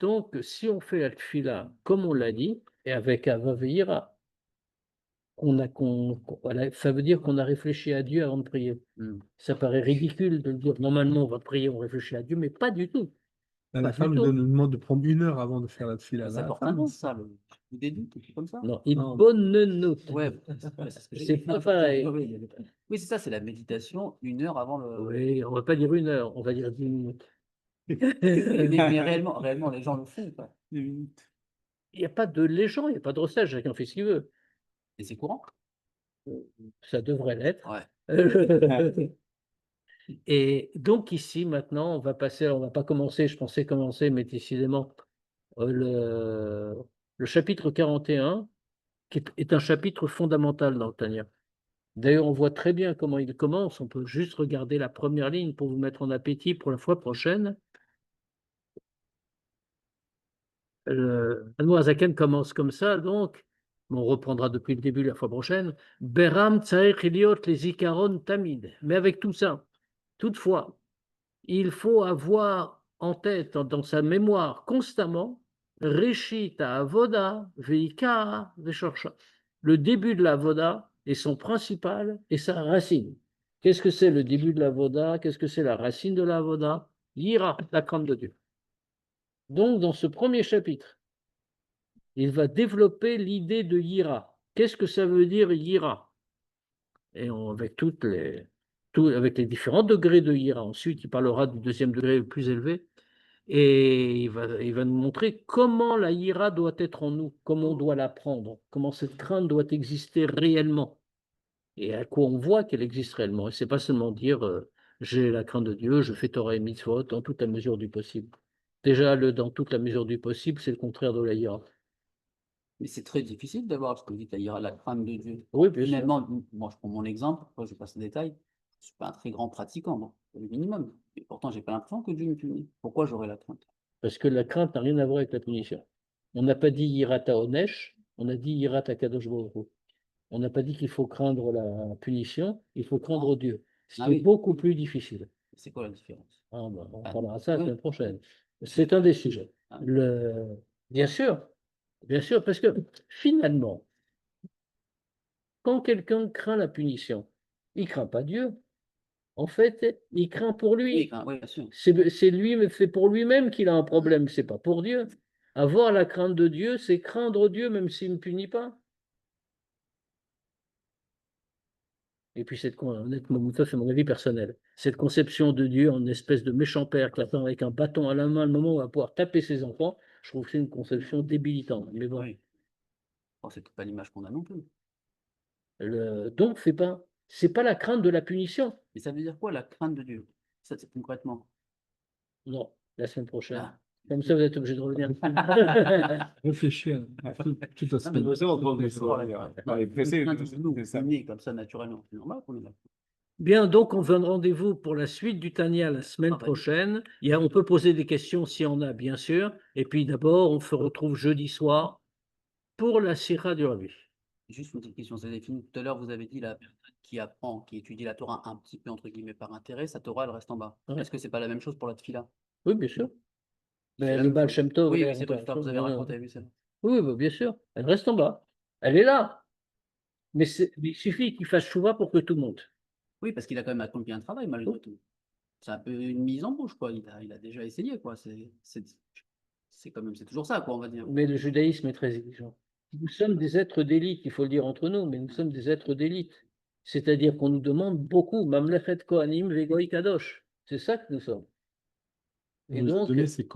donc, si on fait la tfila comme on l'a dit, et avec Avaveira, voilà, ça veut dire qu'on a réfléchi à Dieu avant de prier. Ça paraît ridicule de le dire. Normalement, on va prier, on réfléchit à Dieu, mais pas du tout. Là, Pas la du femme lui tout. demande de prendre 1 heure avant de faire la tefila. Mais ça La porte un femme, nom, ça, le déduit, quelque chose comme ça. Non, il Non. bonne note. Ouais, c'est ce que j'ai C'est dit. pas pareil. Oui, c'est ça, c'est la méditation 1 heure avant le. Oui, on va pas dire 1 heure, on va dire 10 minutes. Mais réellement, les gens le font, quoi. 2 minutes. Il n'y a pas de légende, il n'y a pas de recette, chacun fait ce qu'il veut. Et c'est courant. Ça devrait l'être. Ouais. Et donc ici, maintenant, on va passer, on va pas commencer, je pensais commencer, mais décidément, le chapitre 41, qui est un chapitre fondamental dans le Tanya. D'ailleurs, on voit très bien comment il commence, on peut juste regarder la première ligne pour vous mettre en appétit pour la fois prochaine. Admoazaken commence comme ça, donc, on reprendra depuis le début la fois prochaine. Beram tsaech eliot les ikaron tamid. Mais avec tout ça, toutefois, il faut avoir en tête, dans sa mémoire constamment, Reshit Avoda Veikara Veshorsha. Le début de la Avoda est son principal et sa racine. Qu'est-ce que c'est le début de la Avoda? Qu'est-ce que c'est la racine de la Avoda? Yira, la crainte de Dieu. Donc, dans ce premier chapitre, il va développer l'idée de Yira. Qu'est-ce que ça veut dire Yira? Et avec les différents degrés de Yira. Ensuite, il parlera du deuxième degré le plus élevé. Et il va nous montrer comment la Yira doit être en nous, comment on doit l'apprendre, comment cette crainte doit exister réellement. Et à quoi on voit qu'elle existe réellement. Et c'est pas seulement dire j'ai la crainte de Dieu, je fais Torah et Mitzvot dans toute la mesure du possible. Déjà, dans toute la mesure du possible, c'est le contraire de la Yira. Mais c'est très difficile d'avoir, ce que vous dites, la crainte de Dieu. Oui, bien sûr. Finalement, moi, je prends mon exemple, après, je passe en détail. Je ne suis pas un très grand pratiquant, moi, c'est le minimum. Et pourtant, j'ai pas l'impression que Dieu me punit. Pourquoi j'aurais la crainte? Parce que la crainte n'a rien à voir avec la punition. On n'a pas dit Yirata Onesh, on a dit Yirata Kadosh Baruch Hu. On n'a pas dit qu'il faut craindre la punition, il faut craindre Dieu. Ce qui est beaucoup plus difficile. C'est quoi la différence? On parlera de ça la semaine prochaine. Oui. C'est un des sujets. Ah. Bien sûr, parce que finalement, quand quelqu'un craint la punition, il ne craint pas Dieu. En fait, il craint pour lui. Oui, bien sûr. C'est lui, mais c'est pour lui-même qu'il a un problème, c'est pas pour Dieu. Avoir la crainte de Dieu, c'est craindre Dieu même s'il ne punit pas. Et puis, honnêtement, ça c'est mon avis personnel, cette conception de Dieu en espèce de méchant père qui attend avec un bâton à la main le moment où on va pouvoir taper ses enfants, je trouve que c'est une conception débilitante. Mais bon, Oui. Bon, c'est pas l'image qu'on a non plus. donc c'est pas la crainte de la punition. Mais ça veut dire quoi, la crainte de Dieu? Ça, c'est concrètement. Non, la semaine prochaine. Ah. Comme ça, vous êtes obligé de revenir. Réfléchir toute la semaine. Nous, nés comme ça naturellement, c'est normal qu'on est là. Bien, donc on donne rendez-vous pour la suite du Tania la semaine prochaine. On peut poser des questions s'il y en a, bien sûr. Et puis d'abord, on se retrouve jeudi soir pour la Sira du Rabbi. Juste une petite question, c'est défini. Tout à l'heure, vous avez dit la personne qui apprend, qui étudie la Torah un petit peu, entre guillemets, par intérêt, sa Torah, elle reste en bas. Ouais. Est-ce que c'est pas la même chose pour la Tfila? Oui, bien sûr. C'est Mais la le même Baal chose. Shem Tov, Oui, elle c'est reste- toi, vous avez raconté, oui, c'est vrai. Oui, bah, bien sûr. Elle reste en bas. Elle est là. Mais il suffit qu'il fasse chouva pour que tout monte. Oui, parce qu'il a quand même accompli un travail, malgré tout. C'est un peu une mise en bouche, quoi. Il a déjà essayé, quoi. C'est quand même, c'est toujours ça, quoi, on va dire. Mais le judaïsme est très exigeant. Nous sommes des êtres d'élite, il faut le dire entre nous, mais nous sommes des êtres d'élite. C'est-à-dire qu'on nous demande beaucoup. Mamlechet Kohanim Vegoy Kadosh. C'est ça que nous sommes. Il vous a donné ces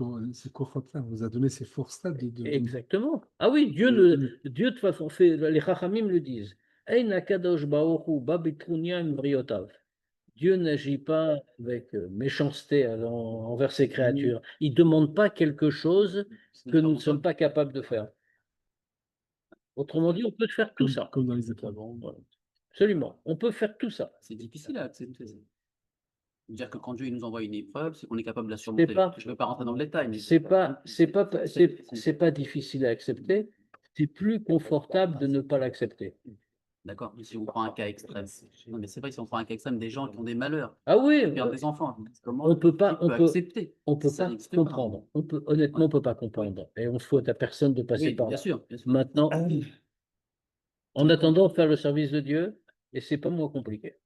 cohortes-là, vous a donné ces forces-là Exactement. Ah oui, Dieu, de toute façon, les Chachamim le disent. Ein HaKadosh Baruch Hu ba bitrunia im vriotav. Dieu n'agit pas avec méchanceté envers ses créatures. Il ne demande pas quelque chose que nous ne sommes pas capables de faire. Autrement dit, on peut faire tout ça. Comme dans les états. Voilà. Absolument. On peut faire tout ça. C'est difficile à accepter. Dire que quand Dieu il nous envoie une épreuve, c'est qu'on est capable de la surmonter. pas- Je ne vais pas rentrer dans le détail, mais C'est pas difficile à accepter. C'est plus confortable de ne pas l'accepter. D'accord, mais si on prend un cas extrême. Non, mais c'est vrai, si on prend un cas extrême, des gens qui ont des malheurs, Ah oui, qui perdent des enfants, comment on peut pas, qui peut accepter? on peut Ça pas n'existe pas. comprendre. Honnêtement, on peut pas comprendre. Et on souhaite à personne de passer Oui, par bien là. sûr, bien sûr. Maintenant, en attendant, faire le service de Dieu, et c'est pas moins compliqué.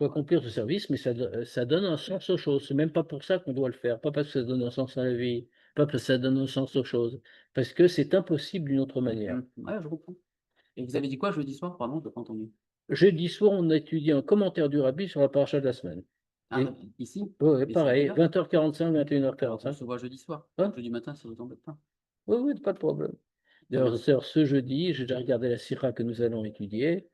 Il faut accomplir ce service, mais ça donne un sens aux choses. C'est même pas pour ça qu'on doit le faire. Pas parce que ça donne un sens à la vie, pas parce que ça donne un sens aux choses. Parce que c'est impossible d'une autre manière. Ouais, je comprends. Et vous avez dit quoi jeudi soir? Pardon, je n'ai pas entendu. Jeudi soir, on a étudié un commentaire du rabbi sur la paracha de la semaine. Ah, Et- ici? Ouais, Mais pareil, c'est déjà 20h45, On 21h45. se voit jeudi soir. Hein Jeudi matin, ça vous embête pas. Oui, oui, pas de problème. D'ailleurs, ce jeudi, j'ai déjà regardé la sira que nous allons étudier.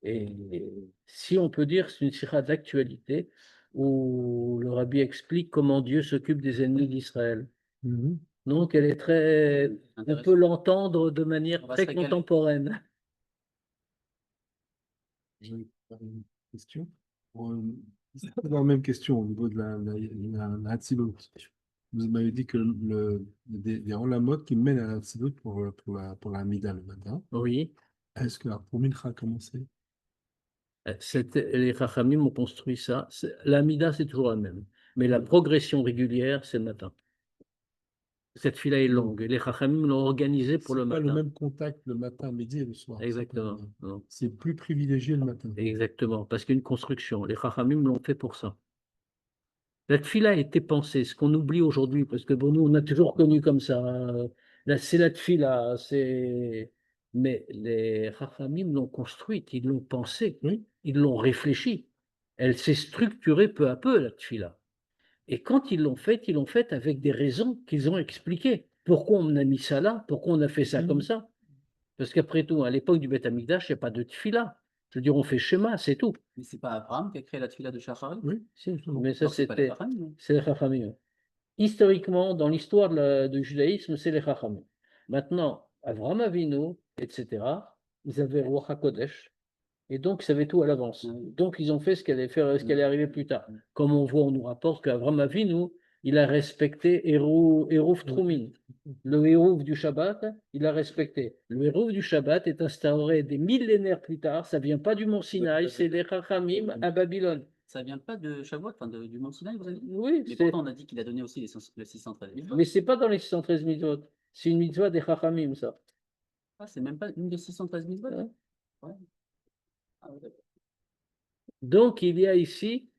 Et si on peut dire, c'est une sira d'actualité où le rabbi explique comment Dieu s'occupe des ennemis d'Israël. Mhm. Donc, elle est très. On Intéressant. peut l'entendre de manière On va très se régaler. contemporaine. J'ai une question. C'est la même question au niveau de la Hatzilut. Vous m'avez dit que il y a la mode qui mène à la Hatzilut pour la Mida le matin. Oui. Est-ce que pour Mincha a commencé? Les Chachamim ont construit ça. La Mida, c'est toujours la même. Mais la progression régulière, c'est le matin. Cette fila est longue. Et les Chachamim l'ont organisée pour le C'est pas matin. le même contact le matin, midi et le soir. Exactement. Non. C'est plus privilégié le matin. Exactement. Parce qu'il y a une construction. Les Chachamim l'ont fait pour ça. La tfila a été pensée, ce qu'on oublie aujourd'hui, parce que bon, nous, on a toujours connu comme ça. Là, c'est la tfila, mais les Chachamim l'ont construite, ils l'ont pensée, Oui. ils l'ont réfléchie. Elle s'est structurée peu à peu, la tfila. Et quand ils l'ont faite avec des raisons qu'ils ont expliquées. Pourquoi on a mis ça là? Pourquoi on a fait ça comme ça? Parce qu'après tout, à l'époque du Beth Amikdash, il n'y a pas de tfila. Je veux dire, on fait schéma, c'est tout. Mais c'est pas Abraham qui a créé la tefila de Shachar? Oui, Si, mais ça, Alors, c'est pas les c'était. Chachamim. C'est les Chachamim. Historiquement, dans l'histoire du judaïsme, c'est les Chachamim. Maintenant, Avraham Avinu, etc., ils avaient Ruach HaKodesh, et donc ils savaient tout à l'avance. Donc ils ont fait ce qui allait arriver plus tard. Comme on voit, on nous rapporte qu'Avraham Avinu, il a respecté Eruv Trumin. Le Eruv du Shabbat, il a respecté. Le Eruv du Shabbat est instauré des millénaires plus tard, ça vient pas du mont Sinaï, c'est les Chachamim à Babylone. Ça vient pas de Shavuot, enfin du Mont Sinaï, vous avez dit? Oui, Mais pourtant, on a dit qu'il a donné aussi les 613 000 mais c'est pas dans les 613 mitzvot. C'est une mitzvah des Chachamim, ça. Ah, c'est même pas une des 613 000 votes? Hein? Ouais. Ah, ouais, d'accord. Donc, il y a ici,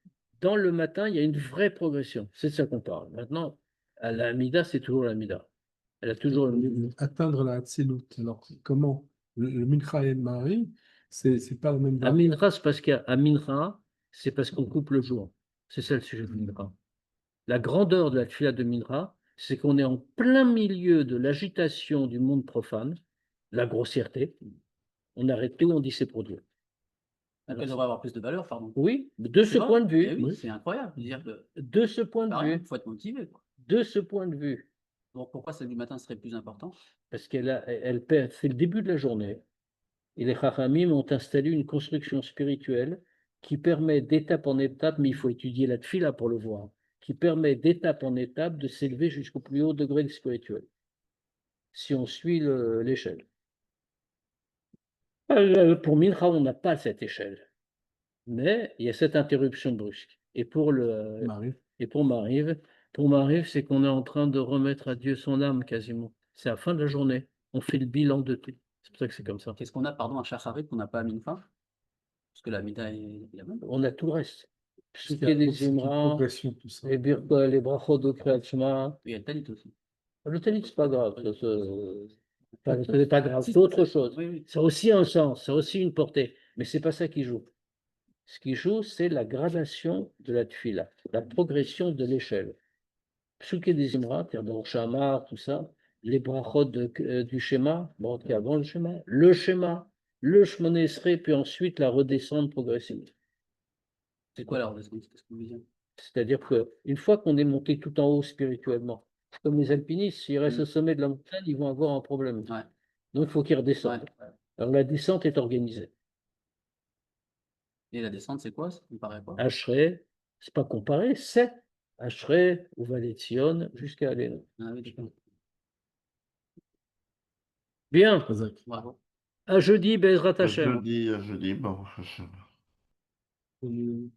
dans le matin, il y a une vraie progression. C'est de ça qu'on parle. Maintenant, à la Mida, c'est toujours la Mida. Elle a toujours le Atteindre la Hatzilut. Alors, comment? Le Mincha et le Mari, c'est pas le même À Mincha, c'est parce qu'à Mincha, c'est parce qu'on coupe le jour. C'est ça le sujet de Mincha. La grandeur de la tfila de Mincha, c'est qu'on est en plein milieu de l'agitation du monde profane, la grossièreté. On arrête tout, on dit c'est pour Dieu. Donc, elle devrait avoir plus de valeur, pardon. Oui, de ce C'est point de vrai. Eh vue, oui, c'est incroyable. Dire que, de ce point de pareil, vue, faut être motivé, quoi. de ce point de vue, Donc pourquoi celle du matin serait plus important? parce c'est le début de la journée. Et les Chachamim ont installé une construction spirituelle qui permet d'étape en étape, mais il faut étudier la tfila pour le voir, qui permet d'étape en étape de s'élever jusqu'au plus haut degré spirituel, si on suit l'échelle. Pour Mincha, on n'a pas cette échelle, mais il y a cette interruption brusque. Et pour Mariv, c'est qu'on est en train de remettre à Dieu son âme quasiment. C'est la fin de la journée. On fait le bilan de tout. C'est pour ça que c'est comme ça. Qu'est-ce qu'on a, pardon, à Shacharit qu'on n'a pas à Mincha? Parce que la Mida est la même. On a tout le reste. C'est Psuké des une Imra, progression, tout ça. les brachot de Kriyat Shema. Oui, il y a le Talit aussi. Le talit, c'est pas grave. C'est pas grave. C'est autre chose. Oui, oui. Ça a aussi un sens, ça a aussi une portée. Mais c'est pas ça qui joue. Ce qui joue, c'est la gradation de la tfila, la progression de l'échelle. Psuké des Imra, Terdan Shamar, tout ça, les brachot du schéma, bon, qui est avant le schéma, le Shmona Esrei, puis ensuite la redescente progressive. C'est quoi la redescente? Qu'est-ce que vous voulez dire? C'est-à-dire qu'une fois qu'on est monté tout en haut spirituellement, comme les alpinistes, s'ils restent au sommet de la montagne, ils vont avoir un problème. Ouais. Donc, il faut qu'il redescende. Ouais. Alors, la descente est organisée. Et la descente, c'est quoi? Ça me paraît quoi? Hacheret, c'est pas comparé, c'est Hacheret ou Valet de Sion jusqu'à Alléna. Ah oui, d'accord. Bien, Razak. Bravo. à jeudi, Bezrat Hashem. Jeudi, bon, Euh,